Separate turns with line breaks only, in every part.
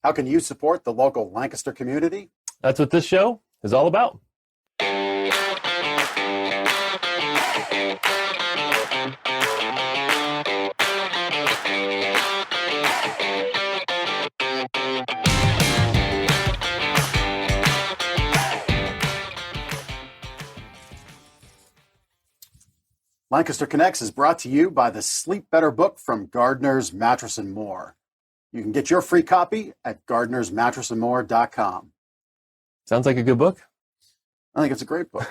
How can you support the local Lancaster community?
That's what this show is all about.
Lancaster Connects is brought to you by the Sleep Better book from Gardner's Mattress and More. You can get your free copy at gardnersmattressandmore.com.
Sounds like a good book.
I think it's a great book.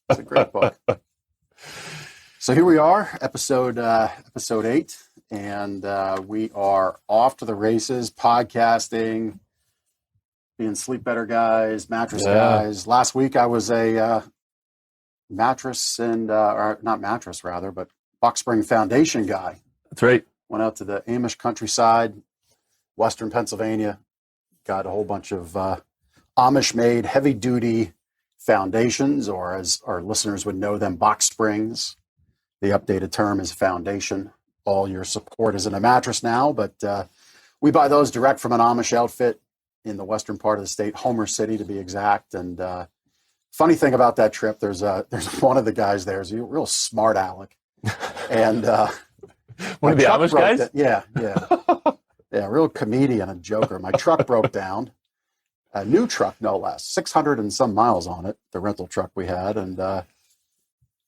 It's a great book. So here we are, episode 8, and we are off to the races, podcasting, being Sleep Better guys, mattress guys. Last week I was a mattress and, or not mattress rather, but Box Spring Foundation guy.
That's right.
Went out to the Amish countryside, Western Pennsylvania, got a whole bunch of Amish-made heavy-duty foundations, or as our listeners would know them, box springs. The updated term is foundation. All your support is in a mattress now, but we buy those direct from an Amish outfit in the western part of the state, Homer City to be exact. And funny thing about that trip, there's one of the guys there is a real smart aleck, and
one of the Amish guys.
Yeah, real comedian and joker. My truck broke down, a new truck no less, 600 and some miles on it, the rental truck we had, and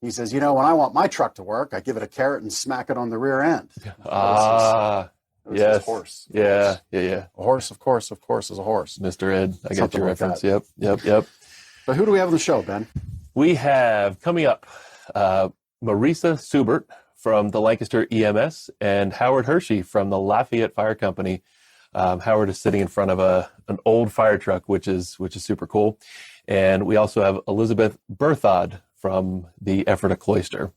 he says, when I want my truck to work, I give it a carrot and smack it on the rear end.
Yes,
his horse.
Yeah.
A horse, of course, is a horse.
Mr. Ed, I got your
like
reference.
That.
Yep.
But who do we have on the show, Ben?
We have coming up Marisa Seubert from the Lancaster EMS and Howard Hershey from the LaFayette Fire Company. Howard is sitting in front of an old fire truck, which is super cool. And we also have Elizabeth Bertheaud from the Ephrata Cloister.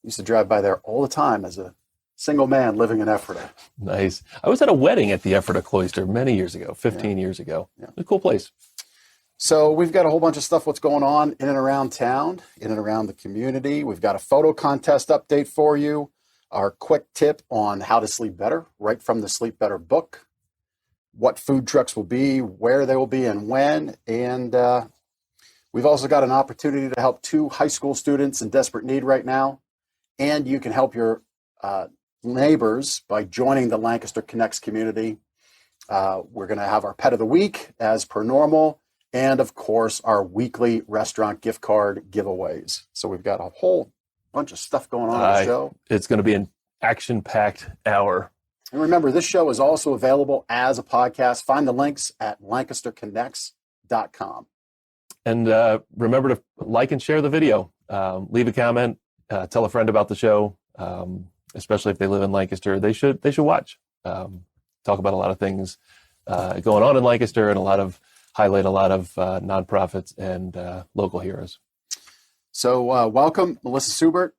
Used to drive by there all the time as a single man living in Ephrata.
Nice. I was at a wedding at the Ephrata Cloister many years ago, 15 years ago. Yeah. A cool place.
So we've got a whole bunch of stuff what's going on in and around town, in and around the community. We've got a photo contest update for you, our quick tip on how to sleep better, right from the Sleep Better book, what food trucks will be, where they will be, and when. And we've also got an opportunity to help 2 high school students in desperate need right now. And you can help your neighbors by joining the Lancaster Connects community. We're going to have our pet of the week as per normal. And of course, our weekly restaurant gift card giveaways. So we've got a whole bunch of stuff going on the show.
It's going to be an action-packed hour.
And remember, this show is also available as a podcast. Find the links at lancasterconnects.com.
And remember to like and share the video. Leave a comment. Tell a friend about the show, especially if they live in Lancaster. They should watch. Talk about a lot of things going on in Lancaster and highlight a lot of nonprofits and local heroes.
So welcome, Marisa Seubert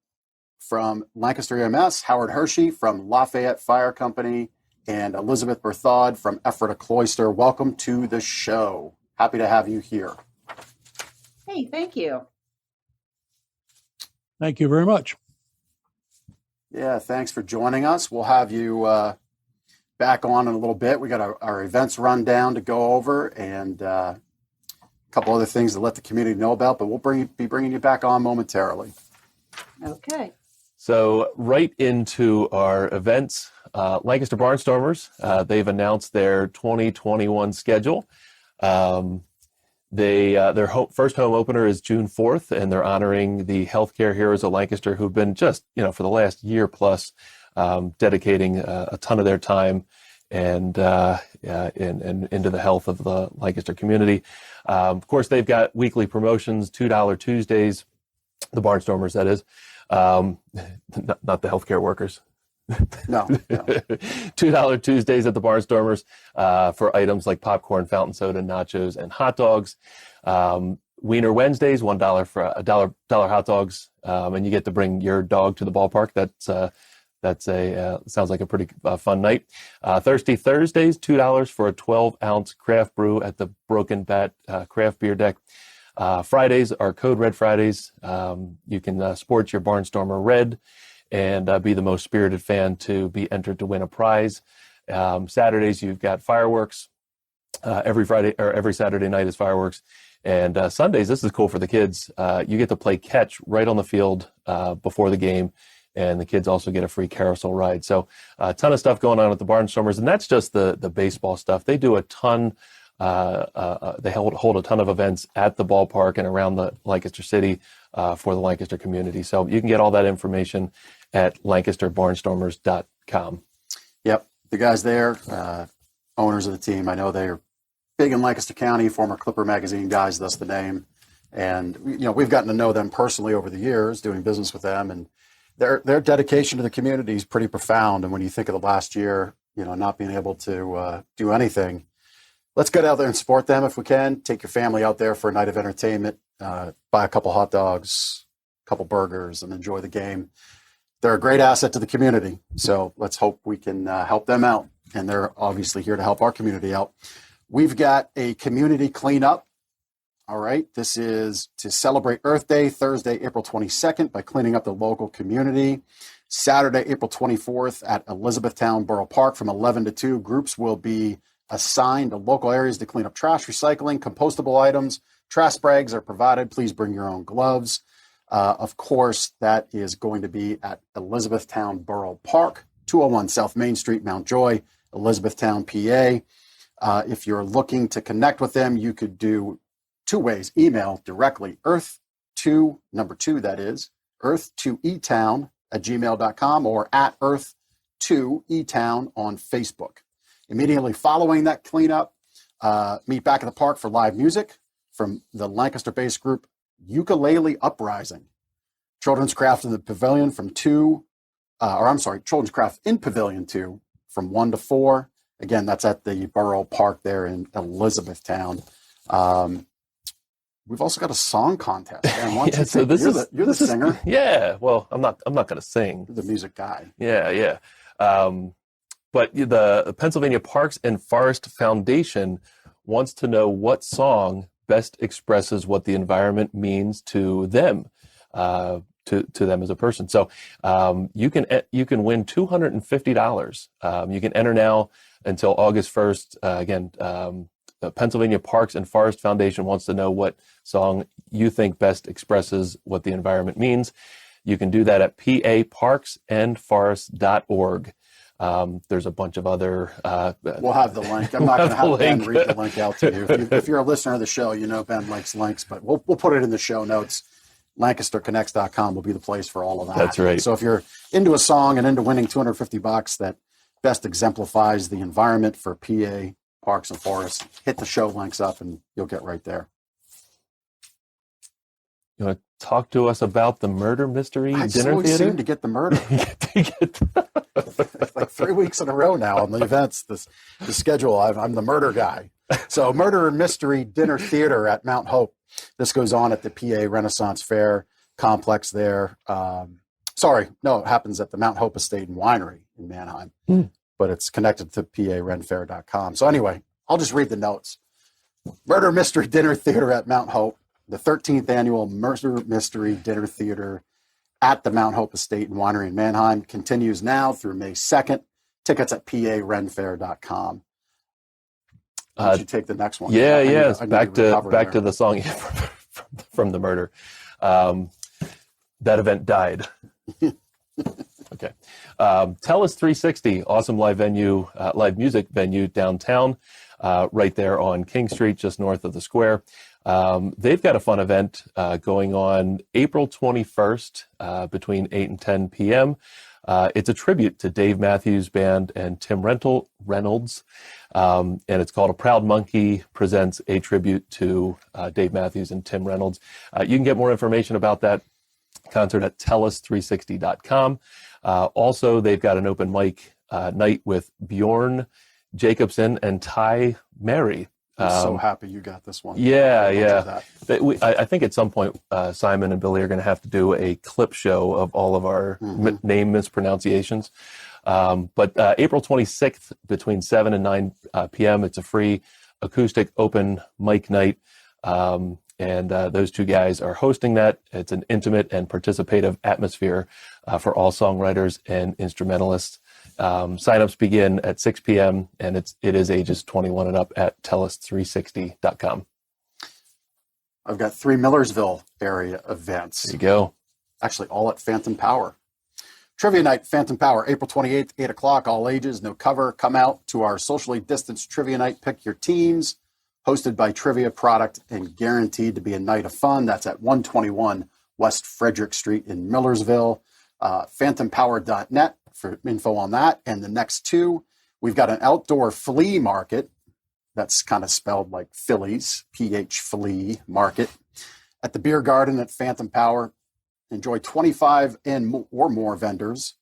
from Lancaster EMS, Howard Hershey from LaFayette Fire Company, and Elizabeth Bertheaud from Ephrata Cloister. Welcome to the show. Happy to have you here.
Hey, thank you.
Thank you very much.
Yeah, thanks for joining us. We'll have you back on in a little bit. We got our events rundown to go over and a couple other things to let the community know about, but we'll be bringing you back on momentarily.
Okay.
So right into our events, Lancaster Barnstormers, they've announced their 2021 schedule. Their first home opener is June 4th, and they're honoring the healthcare heroes of Lancaster who've been just, for the last year plus dedicating a ton of their time and into the health of the Lancaster community. Of course, they've got weekly promotions, $2 Tuesdays, the Barnstormers, that is, not the healthcare workers.
No.
$2 Tuesdays at the Barnstormers for items like popcorn, fountain soda, nachos, and hot dogs. Wiener Wednesdays, $1 for $1 hot dogs, and you get to bring your dog to the ballpark. That's sounds like a pretty fun night. Thirsty Thursdays, $2 for a 12-ounce craft brew at the Broken Bat craft beer deck. Fridays are Code Red Fridays. You can sport your Barnstormer red and be the most spirited fan to be entered to win a prize. Saturdays, you've got fireworks. Every Saturday night is fireworks. And Sundays, this is cool for the kids. You get to play catch right on the field before the game. And the kids also get a free carousel ride. So a ton of stuff going on at the Barnstormers. And that's just the baseball stuff. They do a ton. They hold a ton of events at the ballpark and around the Lancaster city for the Lancaster community. So you can get all that information at lancasterbarnstormers.com.
Yep. The guys there, owners of the team, I know they're big in Lancaster County, former Clipper magazine guys, thus the name. And, we've gotten to know them personally over the years, doing business with them. And their dedication to the community is pretty profound. And when you think of the last year, not being able to do anything, let's get out there and support them if we can. Take your family out there for a night of entertainment, buy a couple hot dogs, a couple burgers, and enjoy the game. They're a great asset to the community. So let's hope we can help them out. And they're obviously here to help our community out. We've got a community cleanup. All right. This is to celebrate Earth Day, Thursday, April 22nd, by cleaning up the local community. Saturday, April 24th at Elizabethtown Borough Park from 11 to 2. Groups will be assigned to local areas to clean up trash, recycling, compostable items. Trash bags are provided. Please bring your own gloves. Of course, that is going to be at Elizabethtown Borough Park, 201 South Main Street, Mount Joy, Elizabethtown, PA. If you're looking to connect with them, you could do two ways. Email directly, earth2, that is, earth2etown@gmail.com or at earth2etown on Facebook. Immediately following that cleanup, meet back at the park for live music from the Lancaster-based group Ukulele Uprising. Children's Craft in the Pavilion Children's Craft in Pavilion 2 from 1 to 4. Again, that's at the Borough Park there in Elizabethtown. We've also got a song contest. You're the singer.
Yeah. Well, I'm not going to sing.
You're the music guy.
Yeah. But the Pennsylvania Parks and Forest Foundation wants to know what song best expresses what the environment means to them, to them as a person. So you can win $250. You can enter now until August 1st. Again, the Pennsylvania Parks and Forest Foundation wants to know what song you think best expresses what the environment means. You can do that at paparksandforest.org. There's a bunch of other.
We'll have the link. I'm not going to have Ben read the link out to you. If you're a listener of the show, Ben likes links, but we'll put it in the show notes. LancasterConnects.com will be the place for all of that.
That's right.
So if you're into a song and into winning $250 that best exemplifies the environment for PA Parks and Forests, hit the show links up and you'll get right there.
You want to talk to us about the murder mystery dinner
theater? I seem to get the murder. Like 3 weeks in a row now on the events, the schedule. I'm the murder guy. So Murder and Mystery Dinner Theater at Mount Hope. This goes on at the PA Renaissance Fair complex there. It happens at the Mount Hope Estate and Winery in Manheim, but it's connected to PARenfair.com. So anyway, I'll just read the notes. Murder Mystery Dinner Theater at Mount Hope, the 13th annual Murder Mystery Dinner Theater at the Mount Hope Estate and Winery in Manheim continues now through May 2nd. Tickets at PARenfair.com. Why don't you take the next one?
Yes. Back to the song from the murder. That event died. Okay. Tellus 360, awesome live music venue downtown, right there on King Street, just north of the square. They've got a fun event going on April 21st between 8 and 10 p.m. It's a tribute to Dave Matthews Band and Tim Reynolds, and it's called A Proud Monkey Presents a Tribute to Dave Matthews and Tim Reynolds. You can get more information about that concert at tellus360.com. Also, they've got an open mic night with Bjorn Jacobson and Ty Mary.
I'm so happy you got this one.
Yeah. I think at some point, Simon and Billy are going to have to do a clip show of all of our name mispronunciations. But April 26th, between 7 and 9 p.m., it's a free acoustic open mic night. And those two guys are hosting that. It's an intimate and participative atmosphere for all songwriters and instrumentalists. Signups begin at 6 p.m. and it is ages 21 and up at tellus360.com.
I've got 3 Millersville area events.
There you go.
Actually, all at Phantom Power. Trivia night, Phantom Power, April 28th, 8 o'clock, all ages, no cover. Come out to our socially distanced trivia night. Pick your teams. Hosted by Trivia Product and guaranteed to be a night of fun. That's at 121 West Frederick Street in Millersville. PhantomPower.net for info on that. And the next 2, we've got an outdoor flea market. That's kind of spelled like Phillies, PH flea market. At the Beer Garden at Phantom Power. Enjoy 25 or more vendors,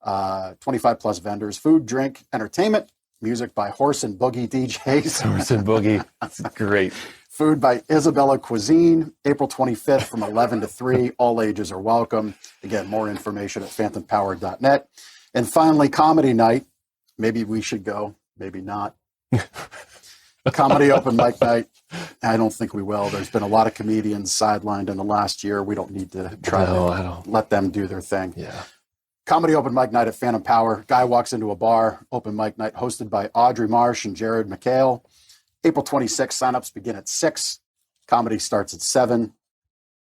25 plus vendors, food, drink, entertainment, music by Horse and Boogie DJs.
Horse and Boogie. That's great.
Food by Isabella Cuisine, April 25th from 11 to 3. All ages are welcome. Again, more information at phantompower.net. And finally, comedy night. Maybe we should go, maybe not. Comedy open mic night. I don't think we will. There's been a lot of comedians sidelined in the last year. We don't need to try to let them do their thing.
Yeah.
Comedy open mic night at Phantom Power. Guy walks into a bar. Open mic night hosted by Audrey Marsh and Jared McHale. April 26th. Signups begin at 6. Comedy starts at 7.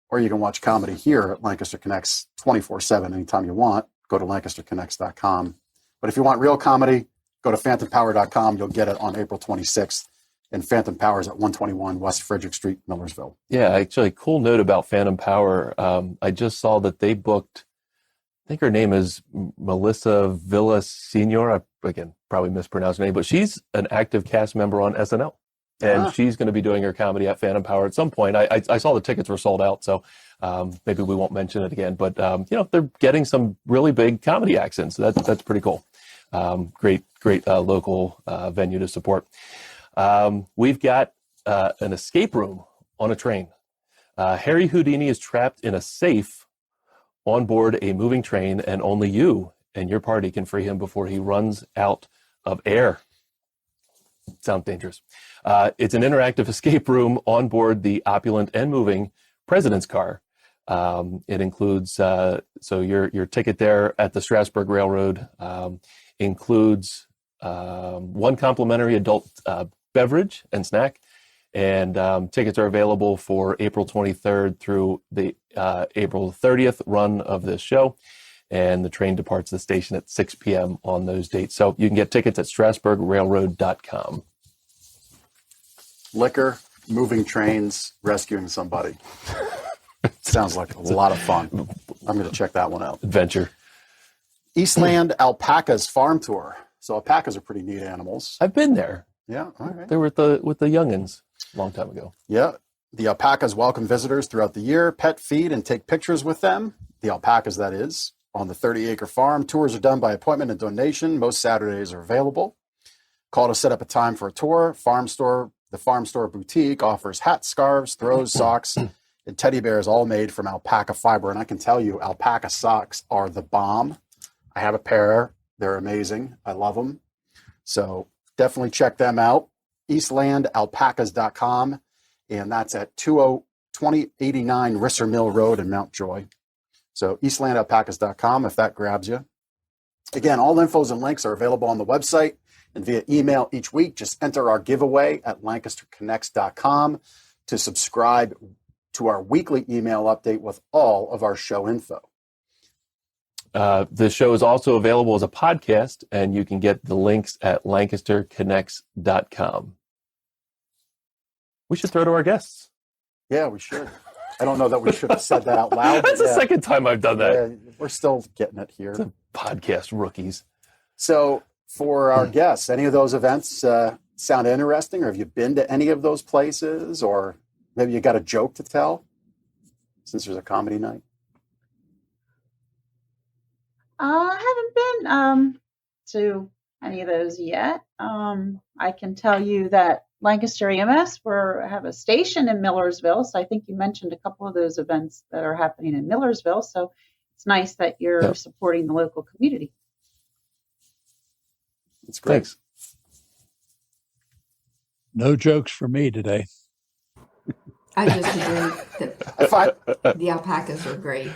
Or you can watch comedy here at Lancaster Connects 24/7 anytime you want. Go to lancasterconnects.com. But if you want real comedy, go to phantompower.com. You'll get it on April 26th. And Phantom Power is at 121 West Frederick Street, Millersville.
Yeah, actually, cool note about Phantom Power. I just saw that they booked, I think her name is Melissa Villasenor. I, again, probably mispronounced her name, but she's an active cast member on SNL. And she's going to be doing her comedy at Phantom Power at some point. I saw the tickets were sold out, so maybe we won't mention it again. But, they're getting some really big comedy accents. So that's pretty cool. Great local venue to support. We've got an escape room on a train. Harry Houdini is trapped in a safe on board a moving train, and only you and your party can free him before he runs out of air. Sounds dangerous. It's an interactive escape room on board the opulent and moving President's car. It includes, so your ticket there at the Strasburg Railroad includes 1 complimentary adult beverage and snack, and tickets are available for April 23rd through the April 30th run of this show, and the train departs the station at 6 p.m. on those dates. So you can get tickets at strasburgrailroad.com.
Liquor, moving trains, rescuing somebody. Sounds like a lot of fun. I'm going to check that one out.
Adventure.
Eastland Alpacas Farm Tour. So alpacas are pretty neat animals.
I've been there.
Yeah, all right.
They were with the youngins a long time ago.
Yeah. The alpacas welcome visitors throughout the year, pet feed, and take pictures with them. The alpacas, that is, on the 30-acre farm. Tours are done by appointment and donation. Most Saturdays are available. Call to set up a time for a tour. The Farm Store Boutique offers hats, scarves, throws, socks, and teddy bears, all made from alpaca fiber. And I can tell you, alpaca socks are the bomb. I have a pair. They're amazing. I love them. So definitely check them out. EastlandAlpacas.com. And that's at 2089 Risser Mill Road in Mount Joy. So EastlandAlpacas.com if that grabs you. Again, all infos and links are available on the website and via email each week. Just enter our giveaway at LancasterConnects.com to subscribe to our weekly email update with all of our show info.
The show is also available as a podcast, and you can get the links at LancasterConnects.com. We should throw to our guests.
Yeah, we should. I don't know that we should have said that out loud.
That's the second time I've done that.
Yeah, we're still getting it here.
It's a podcast rookies.
So for our guests, any of those events sound interesting, or have you been to any of those places, or maybe you got a joke to tell since there's a comedy night?
I haven't been to any of those yet. I can tell you that Lancaster EMS have a station in Millersville, so I think you mentioned a couple of those events that are happening in Millersville. So it's nice that you're supporting the local community.
That's great.
Thanks.
No jokes for me today.
I just agree that the alpacas are great.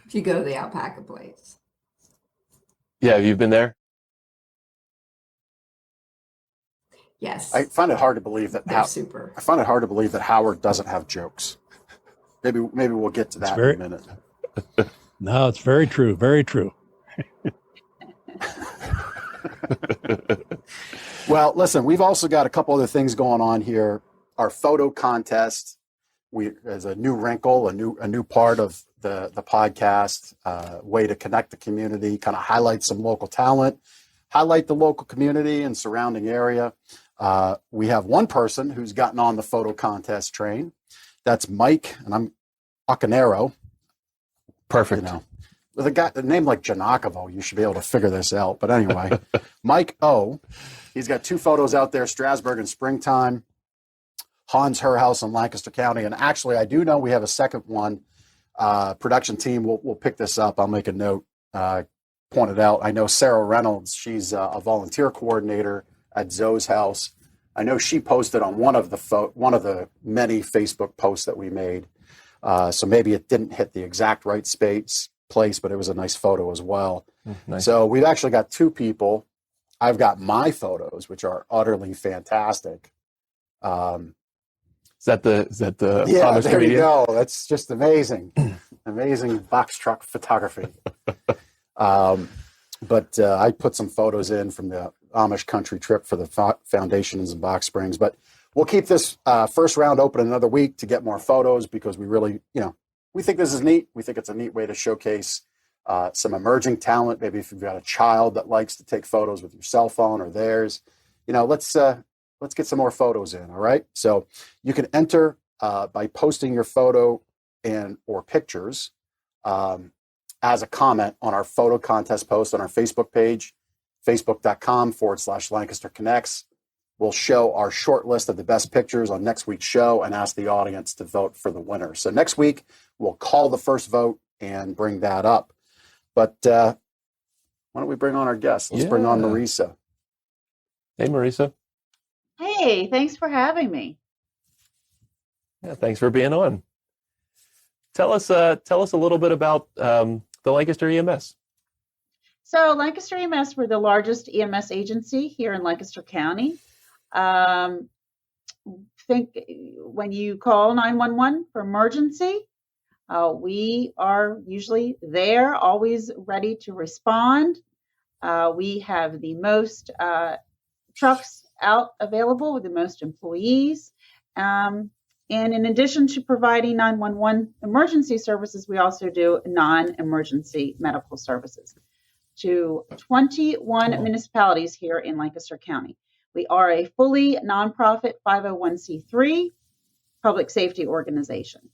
If you go to the alpaca place.
Yeah, have you been there?
Yes.
I find it hard to believe that
They're super.
I find it hard to believe that Howard doesn't have jokes. Maybe we'll get to that in a minute.
No, it's very true. Very true.
Well, listen, we've also got a couple other things going on here. Our photo contest, as a new wrinkle, a new part of the podcast, way to connect the community, kind of highlight some local talent, highlight the local community and surrounding area. We have one person who's gotten on the photo contest train. That's Mike, and I'm Acanero.
Perfect.
With a name like Janakovo, you should be able to figure this out. But anyway, Mike O. He's got 2 photos out there, Strasburg in springtime, Hans Her House in Lancaster County. And actually, I do know we have a second one. Production team will pick this up. I'll make a note, point it out. I know Sarah Reynolds, she's a volunteer coordinator at Zoe's house. I know she posted on one of the many Facebook posts that we made. So maybe it didn't hit the exact right place, but it was a nice photo as well.
Nice.
So we've actually got 2 people. I've got my photos, which are utterly fantastic.
Is that the
Yeah,
Amish
there
comedian?
you go. That's just amazing. Amazing box truck photography. But I put some photos in from the Amish country trip for the foundations in Box Springs. But we'll keep this first round open another week to get more photos because we really, we think this is neat. We think it's a neat way to showcase some emerging talent. Maybe if you've got a child that likes to take photos with your cell phone or theirs, let's get some more photos in. All right. So you can enter by posting your photo or pictures as a comment on our photo contest post on our Facebook page, facebook.com/Lancaster Connects. We'll show our short list of the best pictures on next week's show and ask the audience to vote for the winner. So next week, we'll call the first vote and bring that up. But why don't we bring on our guest? Let's bring on Marisa.
Hey, Marisa.
Hey, thanks for having me.
Yeah, thanks for being on. Tell us a little bit about the Lancaster EMS.
So Lancaster EMS, we're the largest EMS agency here in Lancaster County. Think when you call 911 for emergency, we are usually there, always ready to respond. We have the most trucks out available with the most employees. And in addition to providing 911 emergency services, we also do non-emergency medical services to 21 municipalities here in Lancaster County. We are a fully nonprofit 501c3 public safety organization.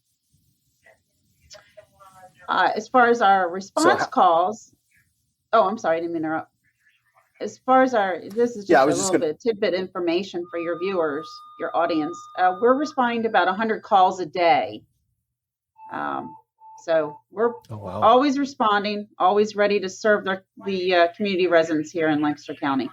As far as our response calls, I'm sorry, I didn't interrupt. As far as this is just a little bit tidbit information for your viewers, your audience. We're responding to about 100 calls a day. So we're always responding, always ready to serve the community residents here in Lancaster County.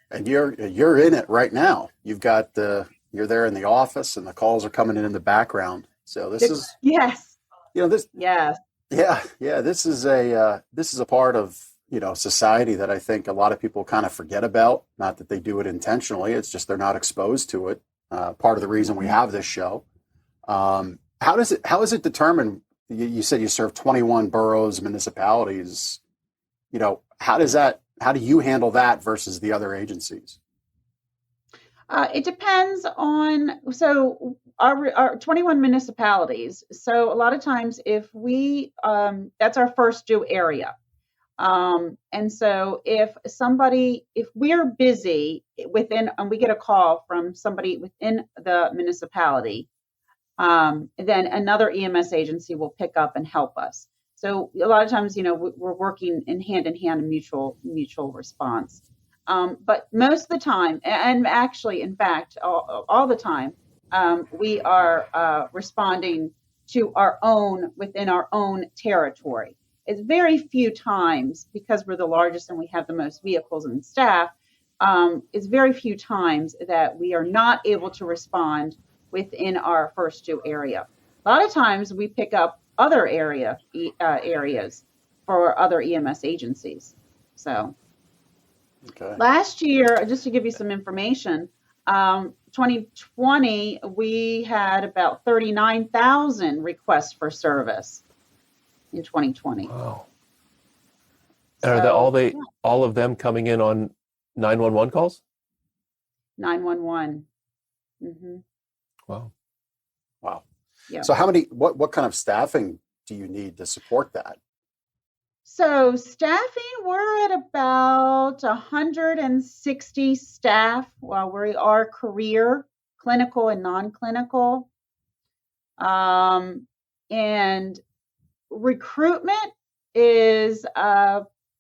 And you're in it right now. You've got you're there in the office, and the calls are coming in the background. So this is
yes.
This
yes.
Yeah. This is a part of society that I think a lot of people kind of forget about. Not that they do it intentionally; it's just they're not exposed to it. Part of the reason we have this show. How is it determined? You said you serve 21 boroughs, municipalities. How do you handle that versus the other agencies?
It depends on, our 21 municipalities. So a lot of times if that's our first due area. And so if we're busy and we get a call from somebody within the municipality, then another EMS agency will pick up and help us. So a lot of times, we're working in hand mutual response. But most of the time, and actually, in fact, all the time, we are responding to within our own territory. It's very few times, because we're the largest and we have the most vehicles and staff, it's very few times that we are not able to respond within our first due area. A lot of times we pick up other areas for other EMS agencies. So
Okay.
Last year, just to give you some information, 2020, we had about 39,000 requests for service in 2020.
Wow. And are they
So,
all of them coming in on 911 calls?
911. Mm-hmm.
Wow.
Wow.
Yeah.
So what kind of staffing do you need to support that?
So staffing, we're at about 160 staff. Well, we are career, clinical and non-clinical. And recruitment is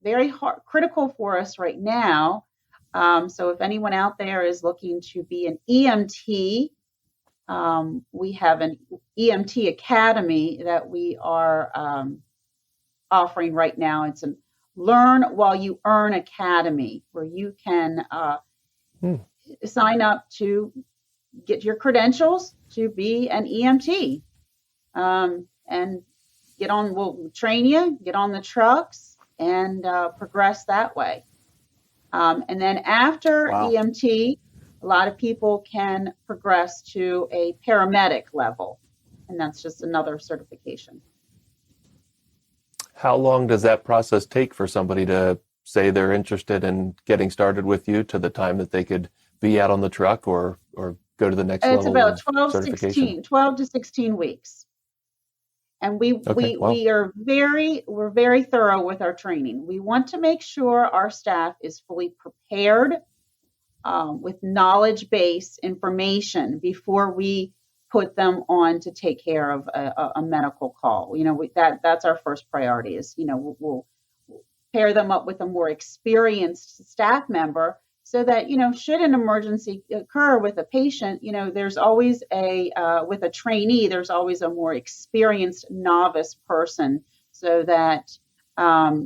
very critical for us right now. So if anyone out there is looking to be an EMT, we have an EMT academy that we are offering right now. It's a Learn While You Earn Academy, where you can sign up to get your credentials to be an EMT, and we'll train you, get on the trucks, and progress that way. And then after EMT, a lot of people can progress to a paramedic level, and that's just another certification.
How long does that process take for somebody to say they're interested in getting started with you to the time that they could be out on the truck or go to the next level? It's
about 12 to 16 weeks. And we're very thorough with our training. We want to make sure our staff is fully prepared with knowledge-based information before we put them on to take care of a medical call. That's our first priority is, we'll pair them up with a more experienced staff member so that, should an emergency occur with a patient, there's always with a trainee, there's always a more experienced novice person so that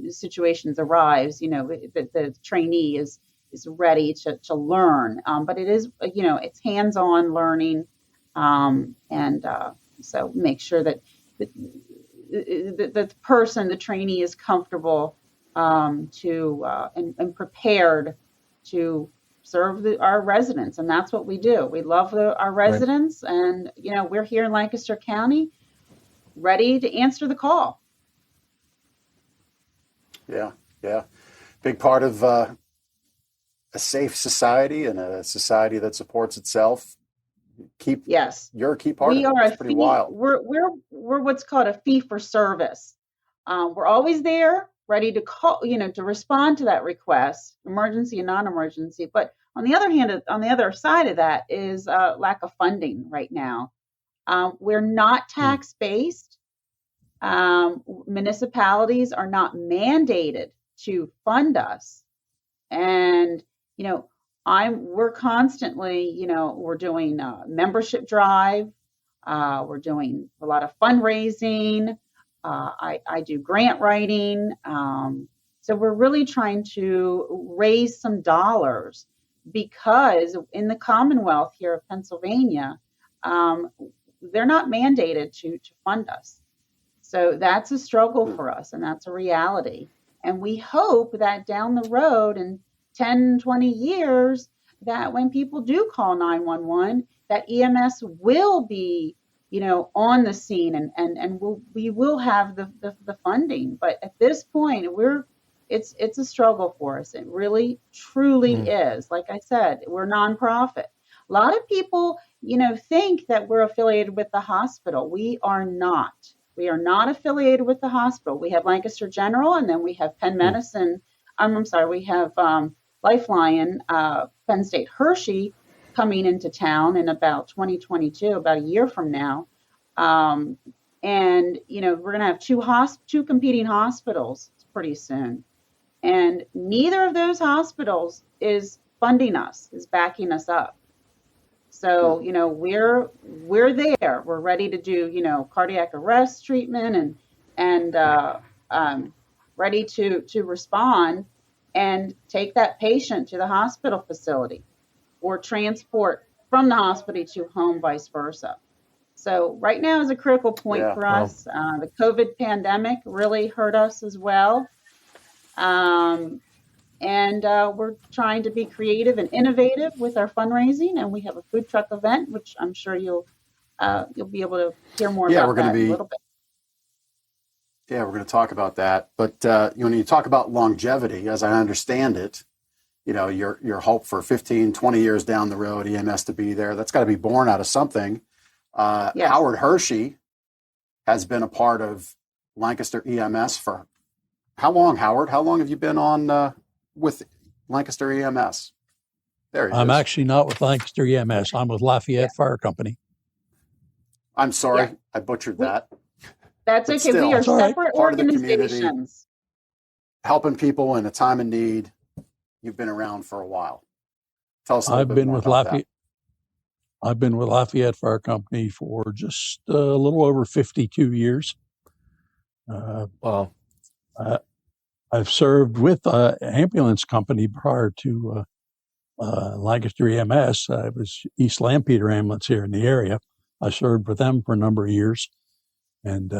situations arise, the trainee is ready to learn. But it is, it's hands-on learning. So make sure that the person, the trainee, is comfortable and prepared to serve our residents, and that's what we do. We love our residents, right. And we're here in Lancaster County, ready to answer the call. Yeah.
Big part of a safe society and a society that supports itself. You're a key part of it. It's pretty wild.
We're what's called a fee for service. We're always there, ready to call, to respond to that request, emergency and non-emergency. But on the other hand, on the other side of that is lack of funding right now. We're not tax-based. Municipalities are not mandated to fund us, and we're constantly, we're doing a membership drive. We're doing a lot of fundraising. I do grant writing. So we're really trying to raise some dollars because in the Commonwealth here of Pennsylvania, they're not mandated to fund us. So that's a struggle for us, and that's a reality. And we hope that down the road in 10, 20 years, that when people do call 911, that EMS will be, on the scene and we will have the funding. But at this point, it's a struggle for us. It really, truly is. Like I said, we're nonprofit. A lot of people, think that we're affiliated with the hospital. We are not. We are not affiliated with the hospital. We have Lancaster General, and then we have Penn Medicine. We have Lifeline, Penn State Hershey coming into town in about 2022, about a year from now. And, we're going to have two competing hospitals pretty soon. And neither of those hospitals is funding us, is backing us up. So, we're there. We're ready to do, cardiac arrest treatment and ready to respond and take that patient to the hospital facility or transport from the hospital to home, vice versa. So right now is a critical point for us. The COVID pandemic really hurt us as well. And we're trying to be creative and innovative with our fundraising. And we have a food truck event, which I'm sure you'll be able to hear more
Yeah,
about
we're going
that
to
in
be.
a little bit.
Yeah, we're going to talk about that. But when you talk about longevity, as I understand it, your hope for 15, 20 years down the road, EMS to be there, that's got to be born out of something.
Yes.
Howard Hershey has been a part of Lancaster EMS for how long, Howard? How long have you been on with Lancaster EMS? There he is.
I'm actually not with Lancaster EMS. I'm with LaFayette Fire Company.
I'm sorry,
Yeah.
I butchered that.
That's
But
okay.
still,
We are
It's all right.
separate
Part of the community.
organizations.
Helping people in a time of need. You've been around for a while. Tell us a little
I've
bit
been
more
with
about
Lafayette. I've been with LaFayette Fire Company for just a little over 52 years.
Wow.
I've served with an ambulance company prior to Lancaster EMS. I was East Lampeter Ambulance here in the area. I served with them for a number of years, and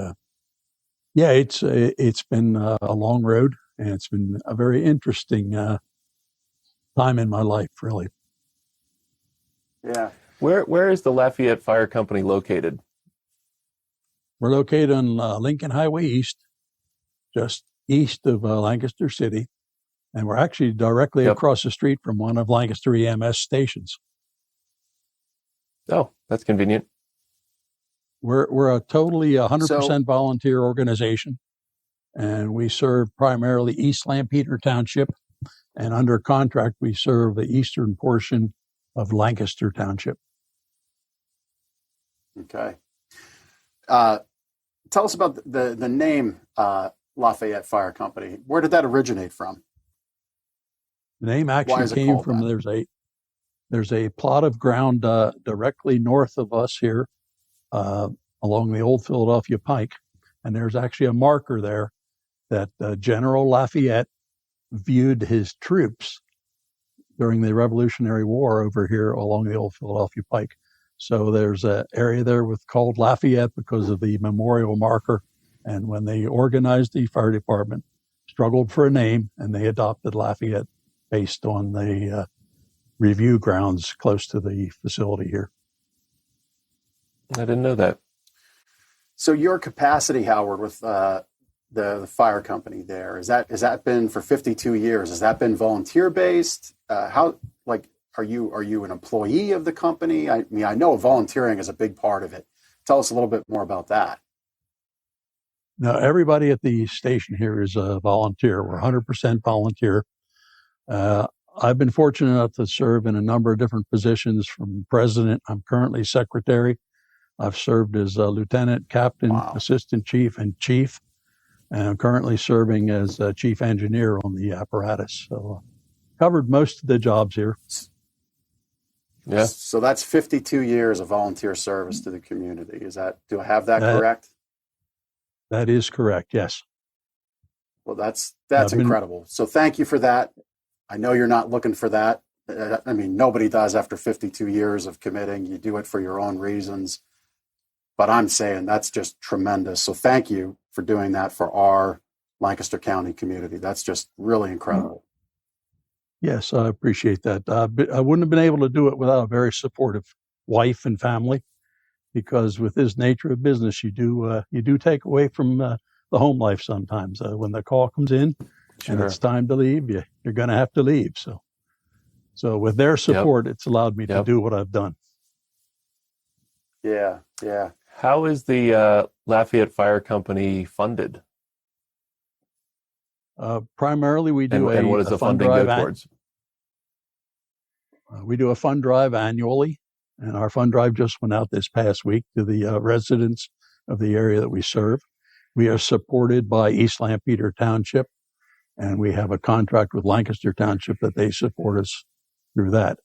it's been a long road, and it's been a very interesting time in my life, really.
that. Yeah.
Where is the Lafayette Fire Company located?
We're located on Lincoln Highway East, just east of Lancaster City, and we're actually directly
Yep.
across the street from one of Lancaster EMS stations.
Oh, that's convenient.
We're a totally 100%
So-
volunteer organization, and we serve primarily East Lampeter Township, and under contract we serve the eastern portion of Lancaster Township.
Okay. Tell us about the name Lafayette Fire Company. Where did that originate from?
The name
Why
actually
is it
came
called
from
that?
there's a plot of ground directly north of us here, along the old Philadelphia Pike, and there's actually a marker there that General Lafayette viewed his troops during the Revolutionary War over here along the old Philadelphia Pike. So there's an area there called Lafayette because of the memorial marker. And when they organized the fire department, struggled for a name, and they adopted Lafayette based on the review grounds close to the facility here.
I didn't know that.
So your capacity, Howard, with the fire company there, has that been for 52 years? Has that been volunteer based? Are you an employee of the company? I mean, I know volunteering is a big part of it. Tell us a little bit more about that.
Now, everybody at the station here is a volunteer. We're 100% volunteer. I've been fortunate enough to serve in a number of different positions, from president. I'm currently secretary. I've served as a lieutenant, captain,
Wow.
assistant chief, and chief. And I'm currently serving as chief engineer on the apparatus. So covered most of the jobs here.
Yeah.
So that's 52 years of volunteer service to the community. Do I have that correct?
That is correct, yes.
Well, that's
I've been-
incredible. So thank you for that. I know you're not looking for that. I mean, nobody does after 52 years of committing. You do it for your own reasons. But I'm saying that's just tremendous. So thank you for doing that for our Lancaster County community. That's just really incredible.
Yes, I appreciate that. I wouldn't have been able to do it without a very supportive wife and family, because with this nature of business, you do take away from the home life sometimes. When the call comes in and
Sure.
it's time to leave, you're going to have to leave. So with their support, it's allowed me to do what I've done.
Yeah, yeah.
How is the Lafayette Fire Company funded?
Primarily, we do
And what does
a
the
fund
funding go
drive
towards?
We do a fund drive annually, and our fund drive just went out this past week to the residents of the area that we serve. We are supported by East Lampeter Township, and we have a contract with Lancaster Township that they support us through that.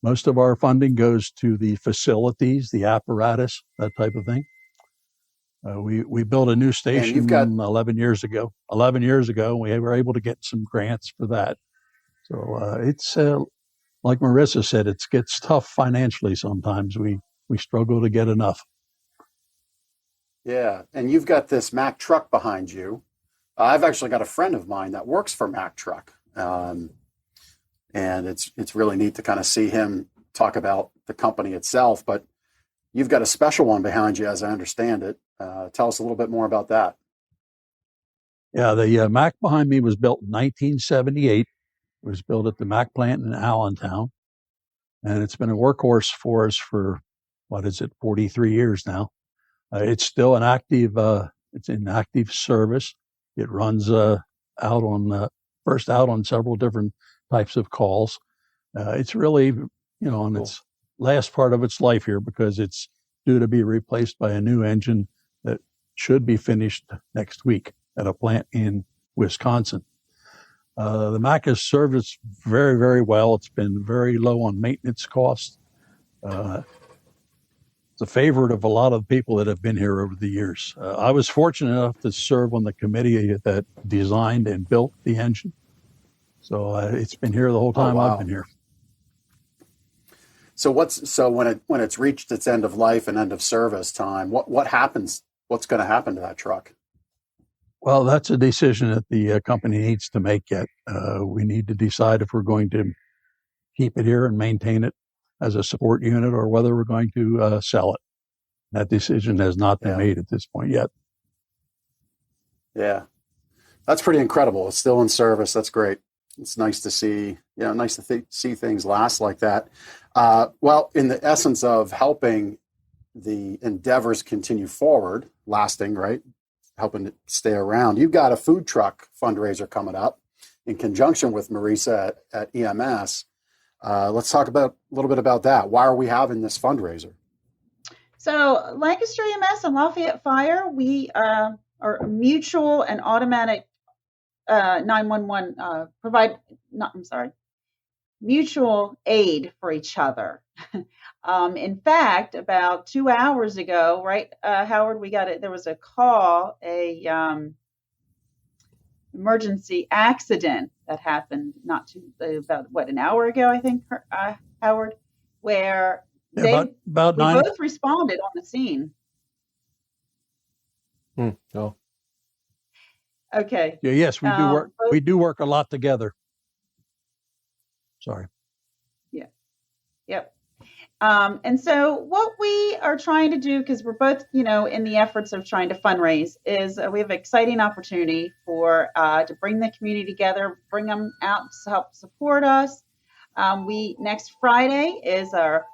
Most of our funding goes to the facilities, the apparatus, that type of thing. We built a new station
you've got-
11 years ago. 11 years ago, we were able to get some grants for that. So it's like Marisa said, it gets tough financially sometimes. We struggle to get enough.
Yeah. And you've got this Mack truck behind you. I've actually got a friend of mine that works for Mack Truck. And it's really neat to kind of see him talk about the company itself. But you've got a special one behind you, as I understand it. Tell us a little bit more about that.
Yeah, the Mack behind me was built in 1978. It was built at the Mack plant in Allentown. And it's been a workhorse for us for, 43 years now. It's still an active, it's in active service. It runs out on several different types of calls. It's really, on its last part of its life here because it's due to be replaced by a new engine that should be finished next week at a plant in Wisconsin. The Mack has served us very, very well. It's been very low on maintenance costs. It's a favorite of a lot of people that have been here over the years. I was fortunate enough to serve on the committee that designed and built the engine. So it's been here the whole time I've been here.
So when it's reached its end of life and end of service time, what happens? What's going to happen to that truck?
Well, that's a decision that the company needs to make yet. We need to decide if we're going to keep it here and maintain it as a support unit or whether we're going to sell it. That decision has not been made at this point yet.
Yeah, that's pretty incredible. It's still in service. That's great. It's nice to see, nice to see things last like that. Well, in the essence of helping the endeavors continue forward, lasting, right? Helping it stay around. You've got a food truck fundraiser coming up in conjunction with Marisa at EMS. Let's talk a little bit about that. Why are we having this fundraiser?
So Lancaster EMS and LaFayette Fire, we are mutual and automatic 911 mutual aid for each other. In fact, about 2 hours ago, right, Howard, there was a call, emergency accident that happened about an hour ago, I think, Howard, where we both responded on the scene.
Oh.
Okay.
Yeah, yes, we do work. We do work a lot together. Sorry.
Yeah. Yep. And so what we are trying to do, because we're both, in the efforts of trying to fundraise, is we have an exciting opportunity to bring the community together, bring them out to help support us. Next Friday is our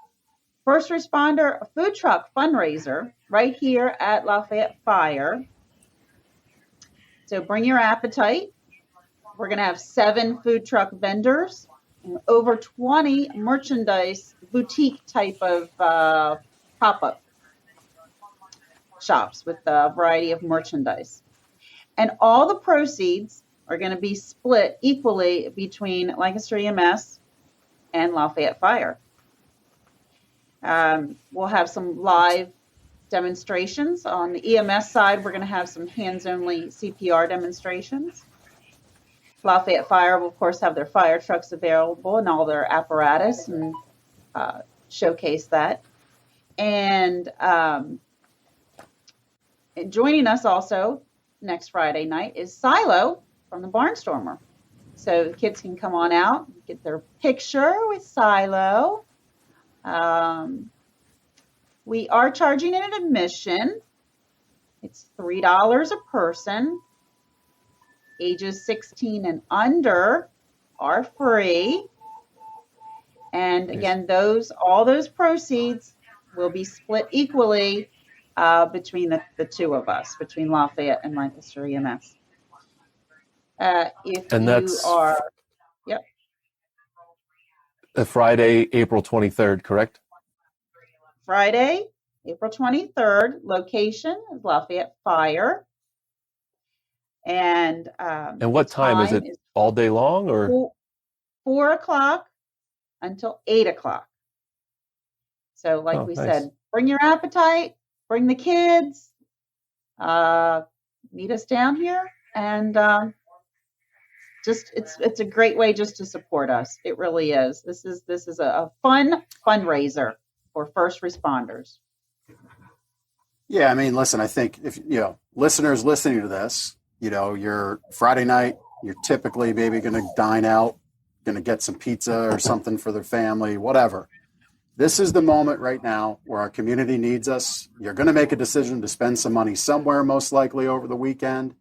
first responder food truck fundraiser right here at LaFayette Fire. So bring your appetite. We're going to have 7 food truck vendors and over 20 merchandise boutique type of pop-up shops with a variety of merchandise. And all the proceeds are going to be split equally between Lancaster EMS and LaFayette Fire. We'll have some live demonstrations. On the EMS side, we're going to have some hands-only CPR demonstrations. LaFayette Fire will, of course, have their fire trucks available and all their apparatus and showcase that. And joining us also next Friday night is Silo from the Barnstormer. So the kids can come on out, get their picture with Silo. We are charging an admission. It's $3 a person. Ages 16 and under are free. And again, all those proceeds will be split equally between the two of us, between LaFayette and Lancaster EMS.
Friday, April 23rd, correct?
Friday, April 23rd, location is LaFayette Fire. And
what time is it? All day long, or
4 o'clock until 8 o'clock. So, like we said, bring your appetite, bring the kids, meet us down here, and it's a great way just to support us. It really is. This is a fun fundraiser for first responders.
Yeah, I mean, listen, I think if listeners listening to this, your Friday night, you're typically maybe going to dine out, going to get some pizza or something for their family, whatever. This is the moment right now where our community needs us. You're going to make a decision to spend some money somewhere, most likely over the weekend.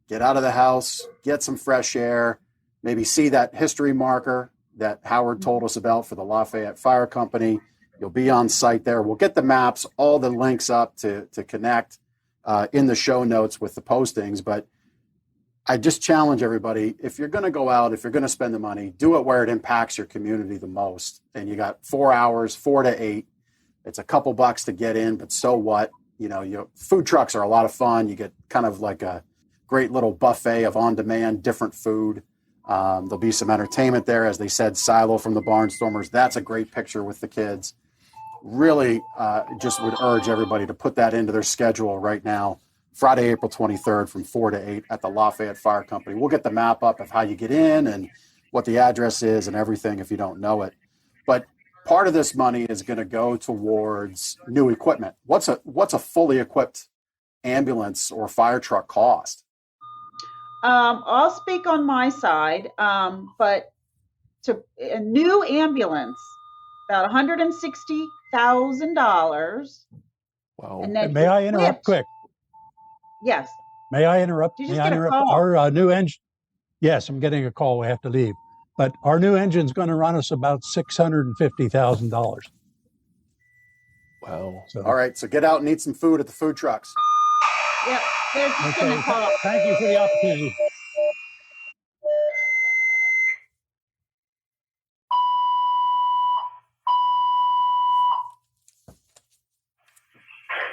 Get out of the house, get some fresh air, maybe see that history marker that Howard told us about for the LaFayette Fire Company. You'll be on site there. We'll get the maps, all the links up to connect in the show notes with the postings. But I just challenge everybody, if you're going to go out, if you're going to spend the money, do it where it impacts your community the most. And you got 4 hours, 4 to 8. It's a couple bucks to get in, but so what? Food trucks are a lot of fun. You get kind of like a great little buffet of on-demand, different food. There'll be some entertainment there. As they said, Silo from the Barnstormers. That's a great picture with the kids. Really just would urge everybody to put that into their schedule right now. Friday, April 23rd from 4 to 8 at the LaFayette Fire Company. We'll get the map up of how you get in and what the address is and everything if you don't know it. But part of this money is going to go towards new equipment. What's a fully equipped ambulance or fire truck cost?
I'll speak on my side, but to a new ambulance, about $160,000.
Wow.
And then
May I interrupt quick?
Yes.
May I interrupt?
Did you
May
just
I
get a
interrupt?
call?
Our new engine. Yes, I'm getting a call. We have to leave. But our new engine's going to run us about $650,000.
Wow.
So,
All right, so get out and eat some food at the food trucks.
Yep. They're just
okay.
going to call.
Thank you for the opportunity.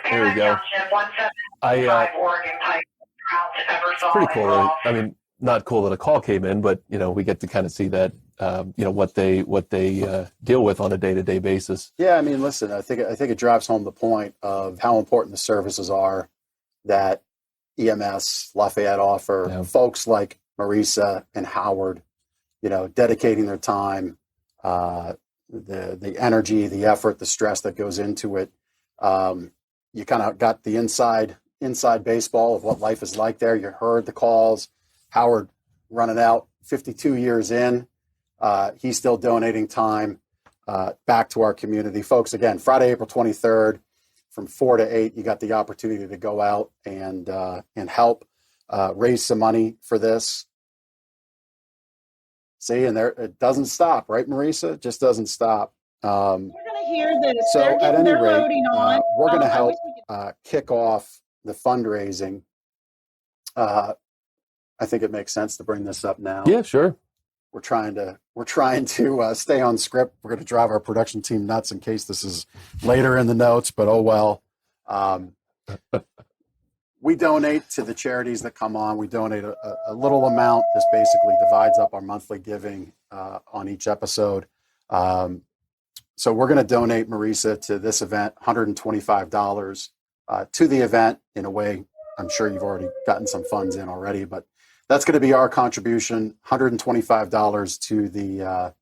There we go. It's pretty cool. I mean, not cool that a call came in, but we get to kind of see that what they deal with on a day-to-day basis.
Yeah, I mean, listen, I think it drives home the point of how important the services are that EMS Lafayette offer.
Yeah.
Folks like Marisa and Howard, dedicating their time, the energy, the effort, the stress that goes into it. You kind of got the inside baseball of what life is like there. You heard the calls. Howard running out 52 years in. He's still donating time back to our community. Folks, again, Friday, April 23rd from 4 to 8, you got the opportunity to go out and help raise some money for this. See, and there it doesn't stop, right, Marisa? It just doesn't stop.
You're going to hear this.
So
They're
at
getting
any
their
rate,
loading on.
we're going to
I
help
wish we could-
kick off the fundraising. I think it makes sense to bring this up now.
Yeah, sure.
We're trying to stay on script. We're going to drive our production team nuts in case this is later in the notes, but oh well. We donate to the charities that come on. We donate a little amount. This basically divides up our monthly giving on each episode. So we're going to donate, Marisa, to this event, $125 to the event. In a way, I'm sure you've already gotten some funds in already, but that's going to be our contribution, $125 to the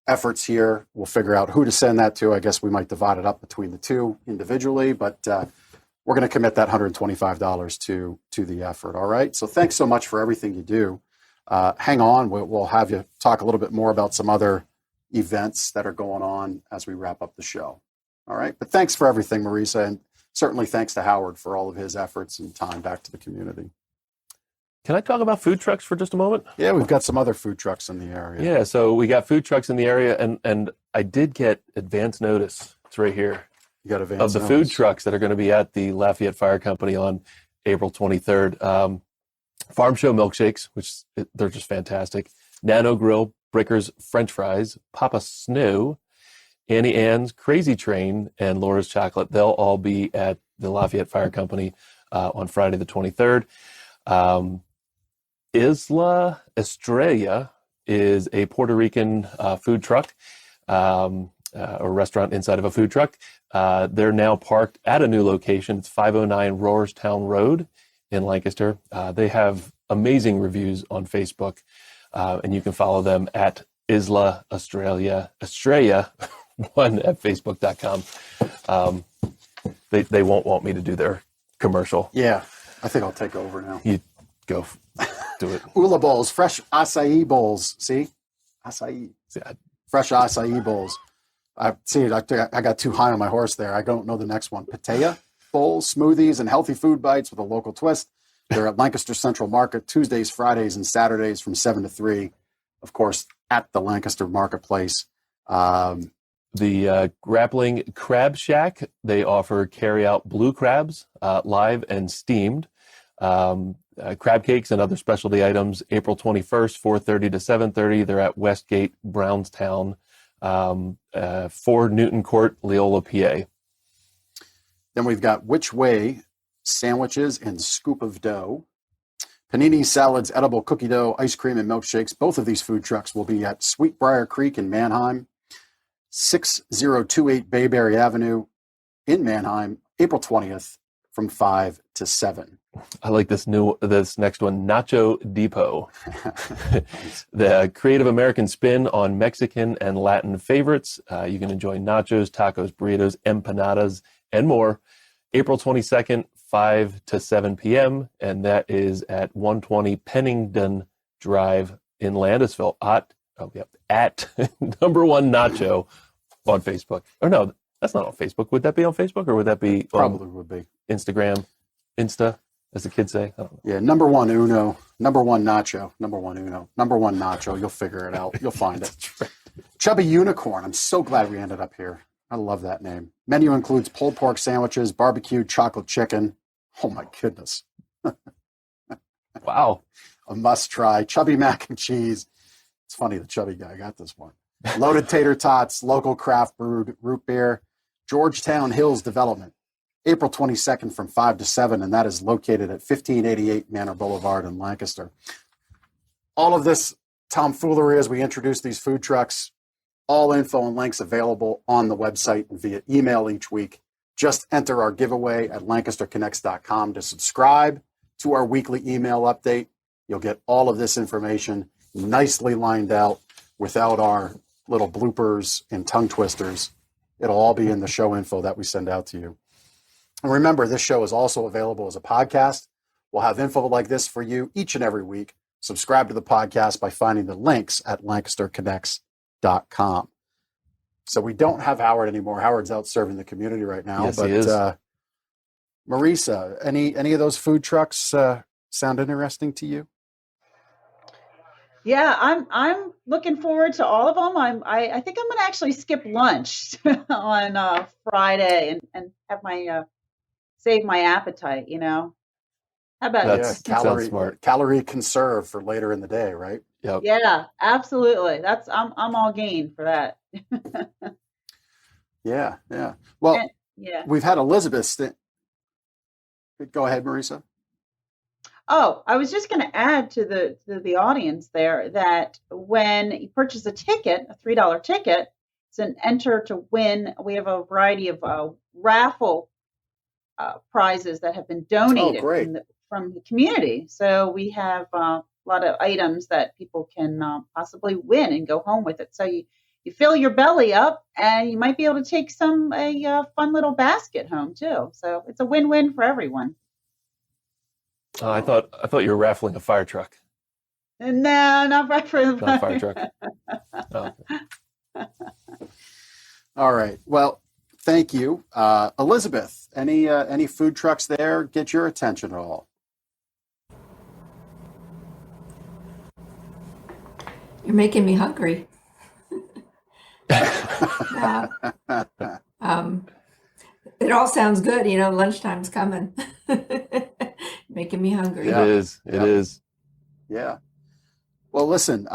efforts here. We'll figure out who to send that to. I guess we might divide it up between the two individually, but we're going to commit that $125 to the effort. All right. So thanks so much for everything you do. Hang on. We'll have you talk a little bit more about some other events that are going on as we wrap up the show. All right. But thanks for everything, Marisa. And certainly thanks to Howard for all of his efforts and time back to the community.
Can I talk about food trucks for just a moment?
Yeah, we've got some other food trucks in the area.
Yeah, so we got food trucks in the area, and I did get advance notice. It's right here.
You got advance
of the
notice.
food trucks that are going to be at the Lafayette Fire Company on April 23rd. Farm Show milkshakes, which they're just fantastic. Nano Grill, Brickers French fries, Papa Snow, Annie Ann's Crazy Train, and Laura's Chocolate. They'll all be at the Lafayette Fire Company on Friday the 23rd. Isla Estrella is a Puerto Rican food truck, or restaurant inside of a food truck. They're now parked at a new location. It's 509 Roarstown Road in Lancaster. They have amazing reviews on Facebook, and you can follow them at Isla Estrella 1 at facebook.com. They won't want me to do their commercial.
Yeah. I think I'll take over now.
You go do it.
Ula bowls, fresh acai bowls. See? Acai.
Yeah.
Fresh acai bowls. I got too high on my horse there. I don't know the next one. Patea bowls, smoothies, and healthy food bites with a local twist. They're at Lancaster Central Market Tuesdays, Fridays, and Saturdays from 7 to 3. Of course, at the Lancaster Marketplace.
The Grappling Crab Shack, they offer carry-out blue crabs, live and steamed. Crab cakes and other specialty items, April 21st, 4:30 to 7:30. They're at Westgate, Brownstown, 4 Newton Court, Leola, PA.
Then we've got Which Way sandwiches and scoop of dough. Panini salads, edible cookie dough, ice cream, and milkshakes. Both of these food trucks will be at Sweetbriar Creek in Manheim, 6028 Bayberry Avenue in Manheim, April 20th from 5 to 7.
I like this next one, Nacho Depot. The creative American spin on Mexican and Latin favorites. You can enjoy nachos, tacos, burritos, empanadas, and more. April 22nd, 5 to 7 p.m. And that is at 120 Pennington Drive in Landisville at Number One Nacho on Facebook. Or no, that's not on Facebook. Would that be on Facebook or would that be
Probably would be.
Insta, as the kids say? I don't know.
Yeah, number one uno, number one nacho, number one uno, number one nacho. You'll figure it out. You'll find it. Chubby Unicorn. I'm so glad we ended up here. I love that name. Menu includes pulled pork sandwiches, barbecued chocolate chicken. Oh my goodness.
Wow.
A must try. Chubby mac and cheese. It's funny the chubby guy got this one. Loaded tater tots, local craft brewed root beer. Georgetown Hills Development. April 22nd from 5 to 7, and that is located at 1588 Manor Boulevard in Lancaster. All of this tomfoolery as we introduce these food trucks, all info and links available on the website and via email each week. Just enter our giveaway at lancasterconnects.com to subscribe to our weekly email update. You'll get all of this information nicely lined out without our little bloopers and tongue twisters. It'll all be in the show info that we send out to you. And remember, this show is also available as a podcast. We'll have info like this for you each and every week. Subscribe to the podcast by finding the links at lancasterconnects.com. So we don't have Howard anymore. Howard's out serving the community right now.
Yes,
but
he is.
Marisa, any of those food trucks sound interesting to you?
Yeah, I'm looking forward to all of them. I think I'm going to actually skip lunch on Friday and have my save my appetite. How about
That's sounds smart.
Calorie conserve for later in the day, right?
Yep.
Yeah, absolutely. I'm all game for that.
Yeah. Well,
yeah.
we've had Elizabeth. Go ahead, Marisa.
Oh, I was just going to add to the audience there that when you purchase a ticket, a $3 ticket, it's an enter to win. We have a variety of raffle prizes that have been donated from the community. So we have a lot of items that people can possibly win and go home with it. So you fill your belly up and you might be able to take a fun little basket home too. So it's a win-win for everyone.
I thought you were raffling a fire truck.
No, not raffling
Not a fire truck. Oh, okay.
All right. Well, thank you, Elizabeth. Any food trucks there get your attention at all?
You're making me hungry. It all sounds good. Lunchtime's coming. Making me hungry.
It is. It is.
Yeah. Well, listen,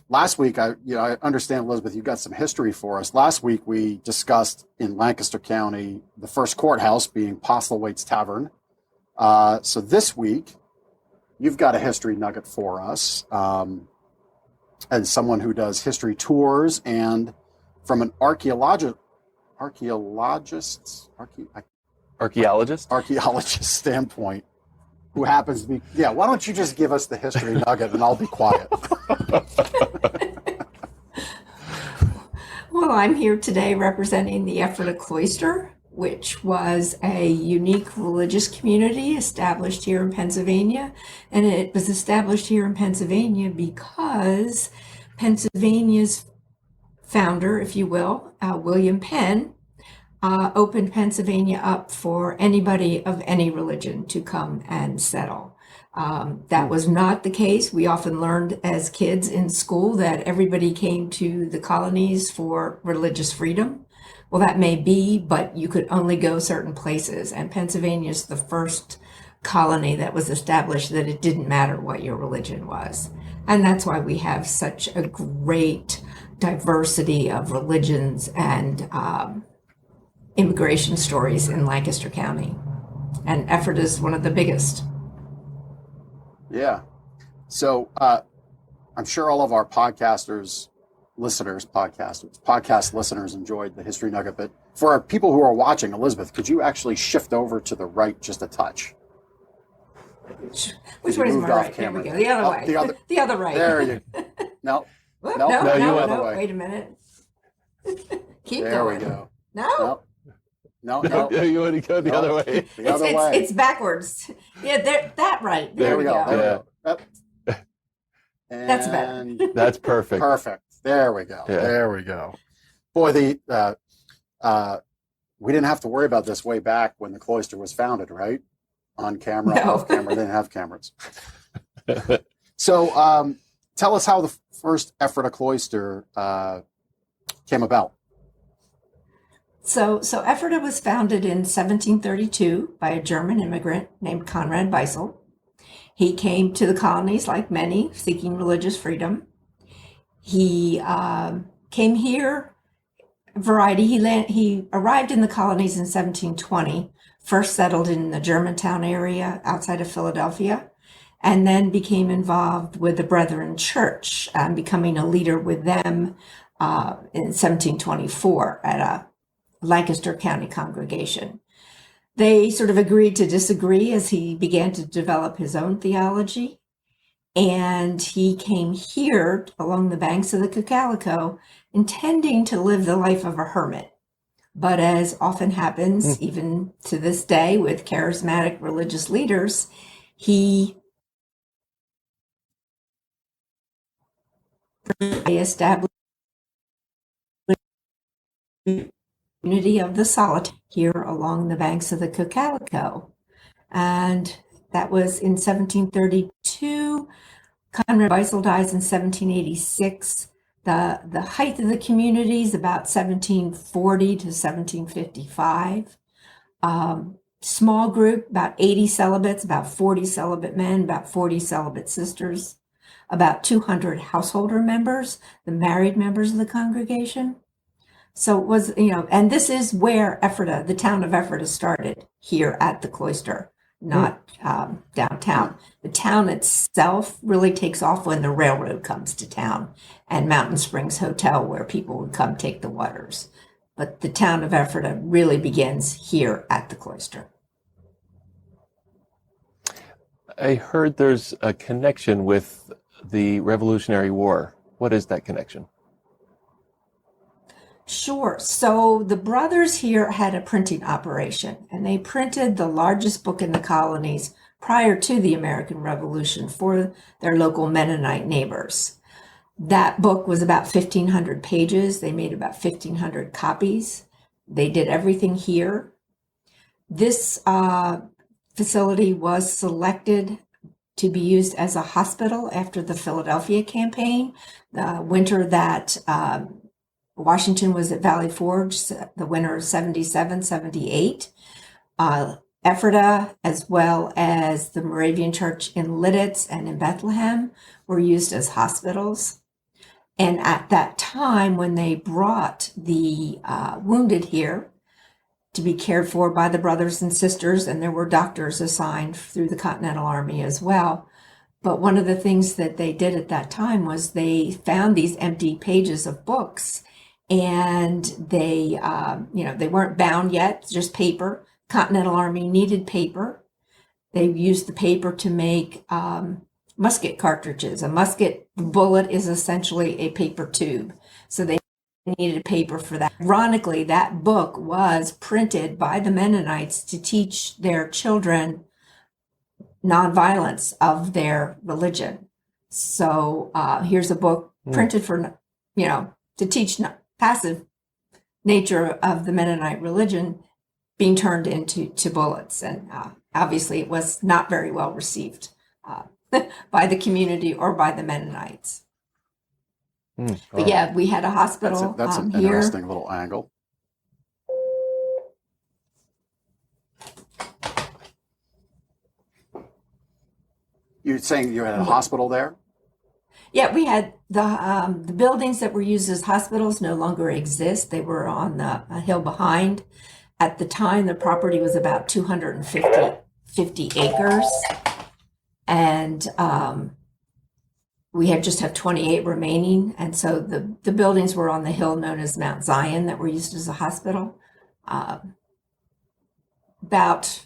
last week, I understand, Elizabeth, you got some history for us. Last week, we discussed in Lancaster County, the first courthouse being Postlethwaite's Tavern. So this week, you've got a history nugget for us. As someone who does history tours and from an archaeologist standpoint, who happens to be, why don't you just give us the history nugget and I'll be quiet.
Well, I'm here today representing the Ephrata Cloister, which was a unique religious community established here in Pennsylvania. And it was established here in Pennsylvania because Pennsylvania's founder, if you will, William Penn, opened Pennsylvania up for anybody of any religion to come and settle. That was not the case. We often learned as kids in school that everybody came to the colonies for religious freedom. Well, that may be, but you could only go certain places. And Pennsylvania is the first colony that was established that it didn't matter what your religion was. And that's why we have such a great diversity of religions and immigration stories in Lancaster County. And Ephrata is one of the biggest.
Yeah. So I'm sure all of our podcast listeners enjoyed the History Nugget. But for our people who are watching, Elizabeth, could you actually shift over to the right just a touch?
Which way is my right? Here we go. The other way. The other right.
There you go. No.
Whoop,
No,
you went
the way.
Wait a minute. Keep
There
going.
we go.
No.
No.
You want to go the other way.
The other way.
It's backwards. Yeah, that right. There we go.
There we go. Yep.
That's better.
And
That's perfect.
perfect. There we go.
Yeah.
There we go. Boy, we didn't have to worry about this way back when the cloister was founded, right? On camera,
No.
off camera, they didn't have cameras. So tell us how the first Ephrata Cloister came about.
So Ephrata was founded in 1732 by a German immigrant named Conrad Weissel. He came to the colonies like many, seeking religious freedom. He came here, variety. He arrived in the colonies in 1720, first settled in the Germantown area outside of Philadelphia, and then became involved with the Brethren Church, becoming a leader with them in 1724 at a Lancaster County congregation. They sort of agreed to disagree as he began to develop his own theology. And he came here along the banks of the Cocalico, intending to live the life of a hermit. But as often happens, even to this day with charismatic religious leaders, he established community of the solitary here along the banks of the Cocalico. And that was in 1732. Conrad Weissel dies in 1786. The height of the community is about 1740 to 1755. Small group, about 80 celibates, about 40 celibate men, about 40 celibate sisters, about 200 householder members, the married members of the congregation. So it was, and this is where Ephrata, the town of Ephrata, started, here at the cloister, not downtown. The town itself really takes off when the railroad comes to town and Mountain Springs Hotel, where people would come take the waters. But the town of Ephrata really begins here at the cloister.
I heard there's a connection with the Revolutionary War. What is that connection?
Sure. So the brothers here had a printing operation, and they printed the largest book in the colonies prior to the American Revolution for their local Mennonite neighbors. That book was about 1,500 pages. They made about 1,500 copies. They did everything here. This facility was selected to be used as a hospital after the Philadelphia campaign, the winter that Washington was at Valley Forge, the winter of 77, 78. Ephrata, as well as the Moravian Church in Lidditz and in Bethlehem, were used as hospitals. And at that time, when they brought the wounded here to be cared for by the brothers and sisters, and there were doctors assigned through the Continental Army as well. But one of the things that they did at that time was they found these empty pages of books, and they, they weren't bound yet, just paper. Continental Army needed paper. They used the paper to make musket cartridges. A musket bullet is essentially a paper tube. So they needed paper for that. Ironically, that book was printed by the Mennonites to teach their children nonviolence of their religion. So here's a book printed for, to teach passive nature of the Mennonite religion being turned into bullets. And obviously it was not very well received by the community or by the Mennonites. But yeah, we had a hospital
That's an
here.
interesting little angle. You're saying you had a hospital there?
Yeah, we had the buildings that were used as hospitals no longer exist. They were on a hill behind. At the time, the property was about 250 acres. And we just have 28 remaining. And so the buildings were on the hill known as Mount Zion that were used as a hospital. About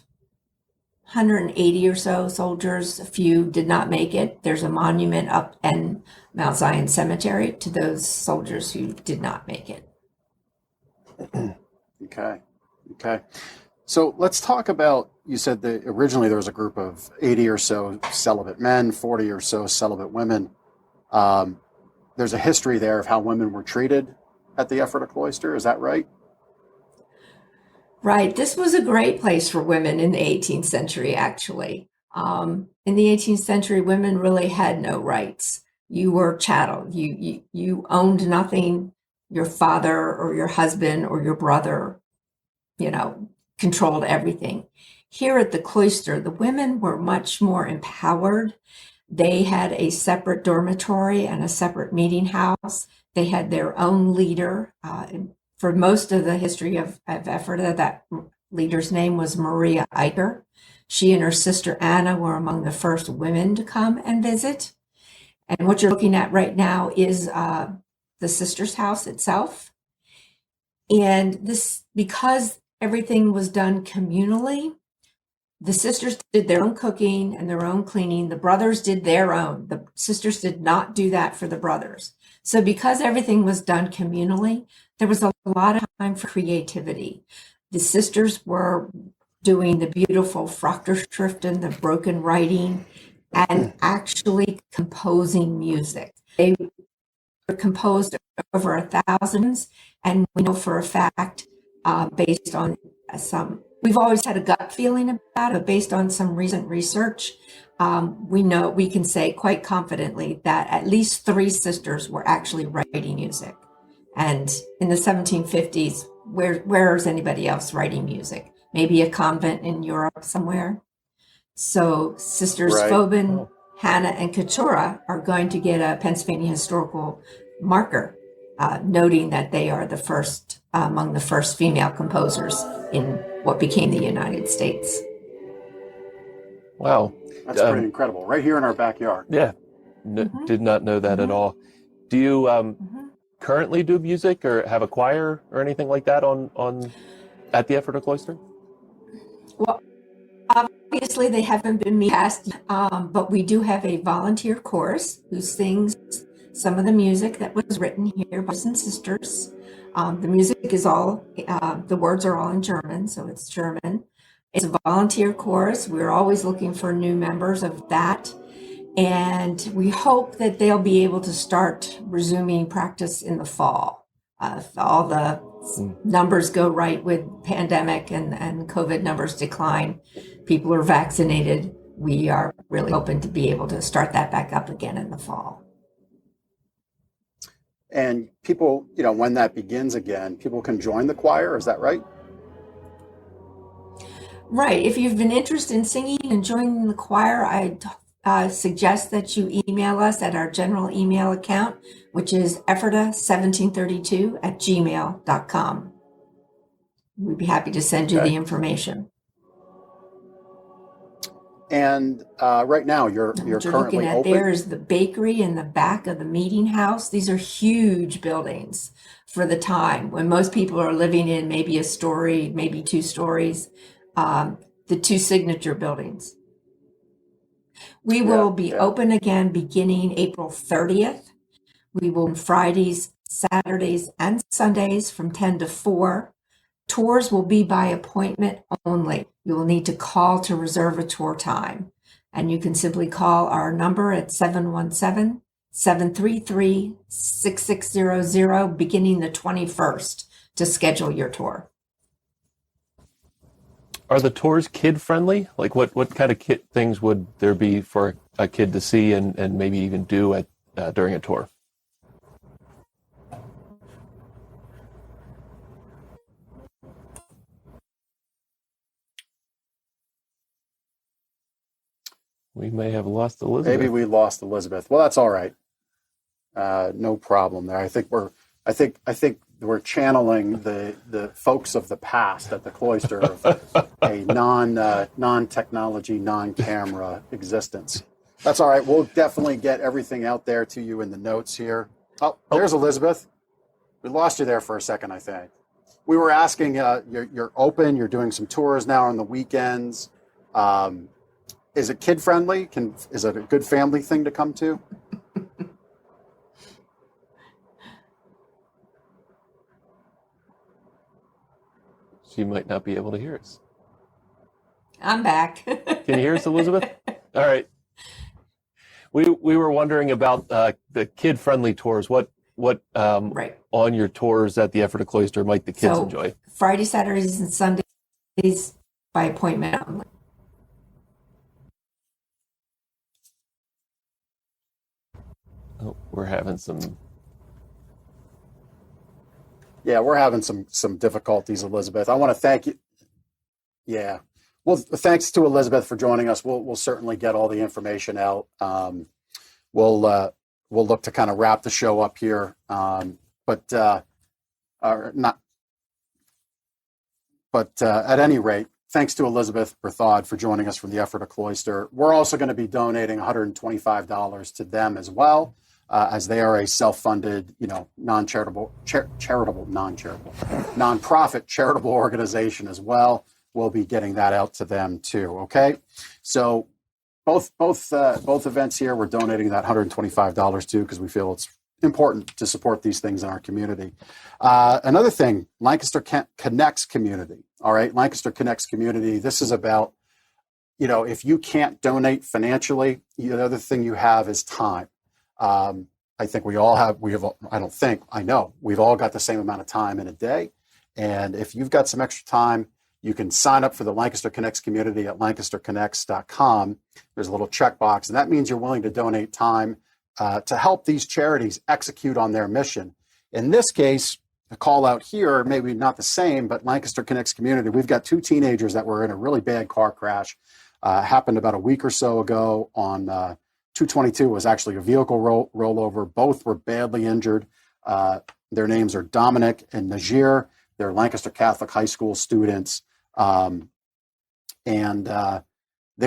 180 or so soldiers, a few did not make it. There's a monument up in Mount Zion Cemetery to those soldiers who did not make it.
Okay. So let's talk about, you said that originally there was a group of 80 or so celibate men, 40 or so celibate women. There's a history there of how women were treated at the Ephrata Cloister. Is that right?
Right. This was a great place for women in the 18th century, actually. In the 18th century, women really had no rights. You were chattel. You owned nothing. Your father or your husband or your brother, controlled everything. Here at the cloister, the women were much more empowered. They had a separate dormitory and a separate meeting house. They had their own leader. For most of the history of Ephrata, that leader's name was Maria Eicher. She and her sister Anna were among the first women to come and visit. And what you're looking at right now is the sister's house itself. And this, because everything was done communally, the sisters did their own cooking and their own cleaning. The brothers did their own. The sisters did not do that for the brothers. So because everything was done communally, there was a lot of time for creativity. The sisters were doing the beautiful Frachterschriften, the broken writing, and actually composing music. They were composed over 1,000, and we know for a fact, based on we've always had a gut feeling about it, but based on some recent research, we can say quite confidently that at least 3 sisters were actually writing music. And in the 1750s, where is anybody else writing music? Maybe a convent in Europe somewhere. So sisters Phobin, Hannah, and Keturah are going to get a Pennsylvania historical marker, noting that they are among the first female composers in what became the United States.
Wow.
That's pretty incredible. Right here in our backyard.
Yeah. Did not know that at all. Do you currently do music or have a choir or anything like that at the Ephrata Cloister?
Well, obviously they haven't been cast, but we do have a volunteer chorus who sings some of the music that was written here by some sisters. The music is the words are all in German, so it's German. It's a volunteer chorus. We're always looking for new members of that. And we hope that they'll be able to start resuming practice in the fall. If all the numbers go right with pandemic and COVID numbers decline, people are vaccinated, we are really hoping to be able to start that back up again in the fall.
And people, when that begins again, people can join the choir. Is that right?
Right. If you've been interested in singing and joining the choir, I suggest that you email us at our general email account, which is ephrata1732@gmail.com. We'd be happy to send you the information.
And right now, you're
What you're
currently
looking at
open.
there is the bakery in the back of the meeting house. These are huge buildings for the time when most people are living in maybe a story, maybe 2 stories. The 2 signature buildings. We will be open again beginning April 30th. We will on Fridays Saturdays and Sundays from 10 to 4. Tours will be by appointment only. You will need to call to reserve a tour time. And you can simply call our number at 717-733-6600 beginning the 21st to schedule your tour.
Are the tours kid friendly? Like what kind of kid things would there be for a kid to see and maybe even do at during a tour? We may have lost Elizabeth.
Maybe we lost Elizabeth. Well, that's all right. No problem there. I think we're channeling the folks of the past at the cloister of a non-technology, non-camera existence. That's all right. We'll definitely get everything out there to you in the notes here. Oh, there's Elizabeth. We lost you there for a second, I think. We were asking, you're open, you're doing some tours now on the weekends. Is it kid friendly? Is it a good family thing to come to?
She might not be able to hear us.
I'm back.
Can you hear us, Elizabeth? All right. We were wondering about the kid-friendly tours. What
Right.
on your tours at the Ephrata Cloister might the kids enjoy?
Friday, Saturdays, and Sundays by appointment only.
Oh, we're having some.
Yeah, we're having some difficulties, Elizabeth. I want to thank you. Yeah. Well, thanks to Elizabeth for joining us. We'll certainly get all the information out. We'll look to kind of wrap the show up here. At any rate, thanks to Elizabeth Bertheaud for joining us from the Ephrata Cloister. We're also going to be donating $125 to them as well. As they are a self-funded, non-charitable, nonprofit charitable organization as well. We'll be getting that out to them too. Okay, so both events here, we're donating that $125 to because we feel it's important to support these things in our community. Another thing, Lancaster Connects community. All right, Lancaster Connects community. This is about, if you can't donate financially, the other thing you have is time. I think I know we've all got the same amount of time in a day. And if you've got some extra time, you can sign up for the Lancaster Connects community at lancasterconnects.com. There's a little checkbox, and that means you're willing to donate time to help these charities execute on their mission. In this case, the call out here, maybe not the same, but Lancaster Connects community, we've got two teenagers that were in a really bad car crash. Happened about a week or so ago on 222 was actually a vehicle rollover. Both were badly injured. Their names are Dominic and Najir. They're Lancaster Catholic High School students. They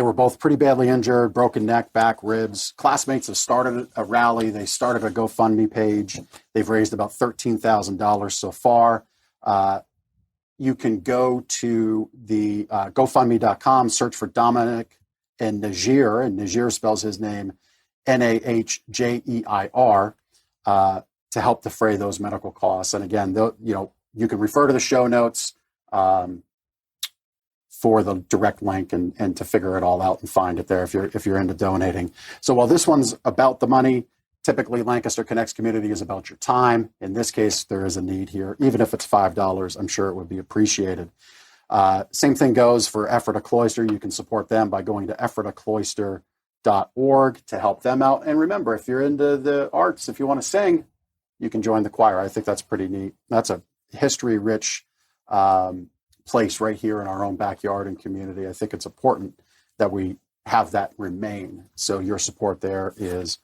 were both pretty badly injured, broken neck, back, ribs. Classmates have started a rally. They started a GoFundMe page. They've raised about $13,000 so far. You can go to the GoFundMe.com, search for Dominic and Najir, and Najir spells his name Nahjeir, to help defray those medical costs. And again, you can refer to the show notes for the direct link and to figure it all out and find it there if you're into donating. So while this one's about the money, typically Lancaster Connects community is about your time. In this case, there is a need here. Even if it's $5, I'm sure it would be appreciated. Same thing goes for Ephrata Cloister. You can support them by going to ephratacloister.org to help them out. And remember, if you're into the arts, if you want to sing, you can join the choir. I think that's pretty neat. That's a history-rich place right here in our own backyard and community. I think it's important that we have that remain. So your support there is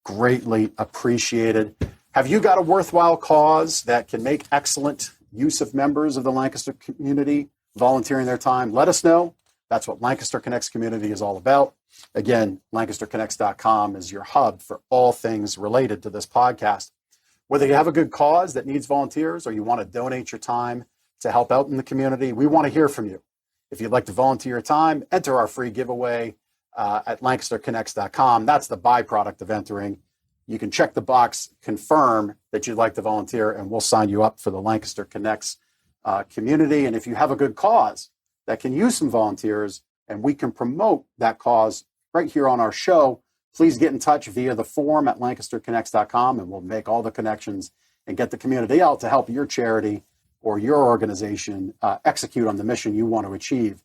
greatly appreciated. Have you got a worthwhile cause that can make excellent use of members of the Lancaster community volunteering their time? Let us know. That's what Lancaster Connects community is all about. Again, lancasterconnects.com is your hub for all things related to this podcast. Whether you have a good cause that needs volunteers or you want to donate your time to help out in the community, we want to hear from you. If you'd like to volunteer your time, enter our free giveaway at lancasterconnects.com. That's the byproduct of entering. you can check the box, confirm that you'd like to volunteer, and we'll sign you up for the Lancaster Connects community. And if you have a good cause that can use some volunteers and we can promote that cause right here on our show, please get in touch via the form at lancasterconnects.com, and we'll make all the connections and get the community out to help your charity or your organization execute on the mission you want to achieve.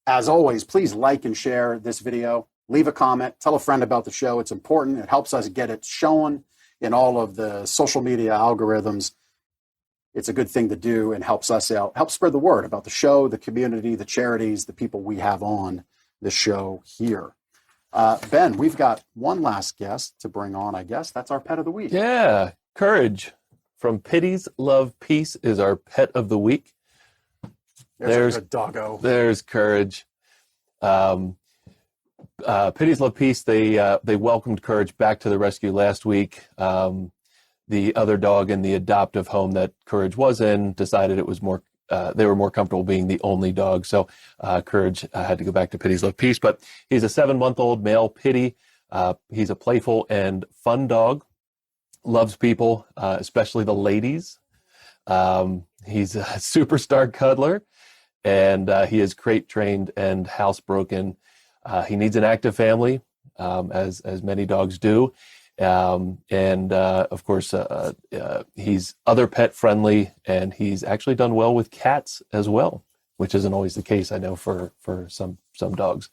As always, please like and share this video. Leave a comment. Tell a friend about the show. It's important. It helps us get it shown in all of the social media algorithms. It's a good thing to do and helps us out, helps spread the word about the show, the community, the charities, the people we have on the show here. Ben, we've got one last guest to bring on, I guess. That's our pet of the week.
Yeah, Courage from Pities Love Peace is our pet of the week.
There's a good doggo.
There's Courage. Pities Love Peace, they welcomed Courage back to the rescue last week. The other dog in the adoptive home that Courage was in decided it was more, they were more comfortable being the only dog. So Courage had to go back to Pities Love Peace. But he's a 7-month-old male pitty. He's a playful and fun dog. Loves people, especially the ladies. He's a superstar cuddler, and he is crate trained and housebroken. He needs an active family, as many dogs do. Of course, he's other pet friendly, and he's actually done well with cats as well, which isn't always the case, I know, for some dogs.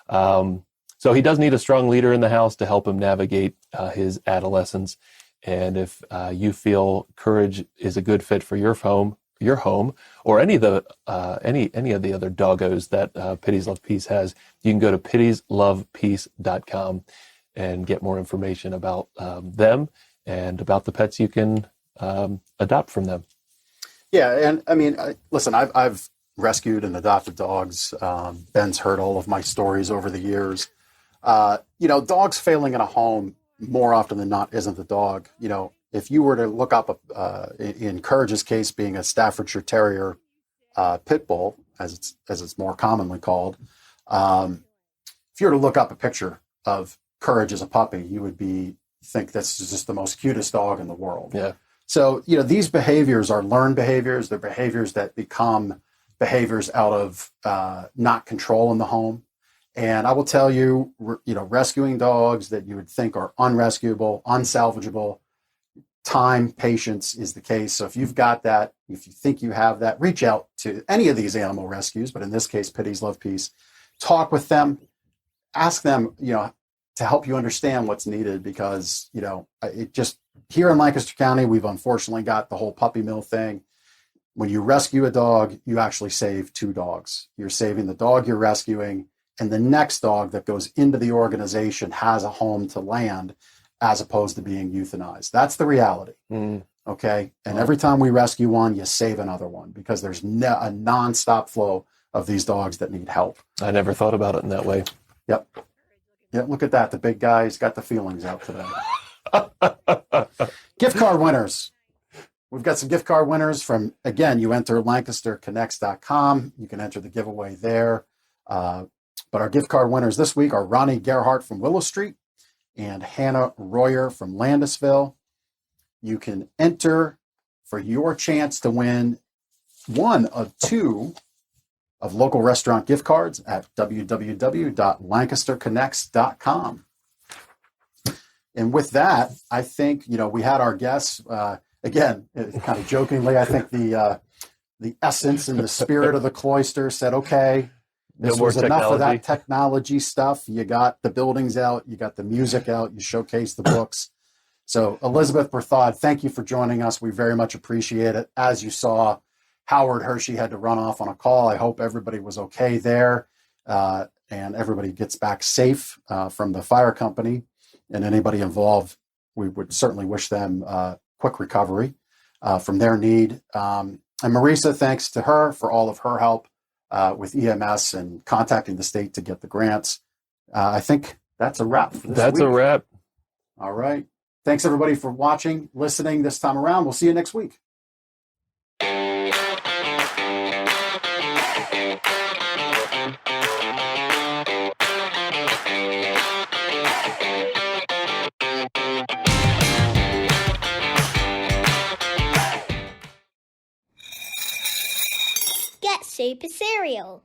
So he does need a strong leader in the house to help him navigate his adolescence. And if you feel Courage is a good fit for your home, or any of the other doggos that Pities Love Peace has, you can go to pitieslovepeace.com and get more information about them and about the pets you can adopt from them.
Yeah, and I mean, listen, I've rescued and adopted dogs. Ben's heard all of my stories over the years. Dogs failing in a home more often than not isn't the dog. If you were to look up in Courage's case, being a Staffordshire Terrier pit bull, as it's more commonly called, if you were to look up a picture of Courage as a puppy, you would think this is just the most cutest dog in the world.
Yeah.
So these behaviors are learned behaviors. They're behaviors that become behaviors out of not control in the home. And I will tell you, rescuing dogs that you would think are unrescuable, unsalvageable, time, patience is the case. So if you've got that, if you think you have that, reach out to any of these animal rescues, but in this case, Pities Love Peace. Talk with them, ask them, to help you understand what's needed, because, it just, here in Lancaster County, we've unfortunately got the whole puppy mill thing. When you rescue a dog, you actually save 2 dogs. You're saving the dog you're rescuing, and the next dog that goes into the organization has a home to land, as opposed to being euthanized. That's the reality. Okay. And every time we rescue one, you save another one, because there's a nonstop flow of these dogs that need help.
I never thought about it in that way.
Yep. Yeah. Look at that. The big guy's got the feelings out today. Gift card winners. We've got some gift card winners from, again, you enter LancasterConnects.com. You can enter the giveaway there. But our gift card winners this week are Ronnie Gerhardt from Willow Street and Hannah Royer from Landisville. You can enter for your chance to win one of 2 of local restaurant gift cards at www.lancasterconnects.com. And with that, I think, we had our guests, again, kind of jokingly, I think the essence and the spirit of the cloister said, okay, this was enough of that technology stuff. You got the buildings out, you got the music out, you showcased the books. So Elizabeth Bertheaud, thank you for joining us. We very much appreciate it. As you saw, Howard Hershey had to run off on a call. I hope everybody was okay there, and everybody gets back safe from the fire company, and anybody involved, we would certainly wish them quick recovery from their need. And Marisa, thanks to her for all of her help with EMS and contacting the state to get the grants. I think that's a wrap for this
That's
week.
a wrap.
All right. Thanks, everybody, for watching, listening this time around. We'll see you next week.
shape a cereal.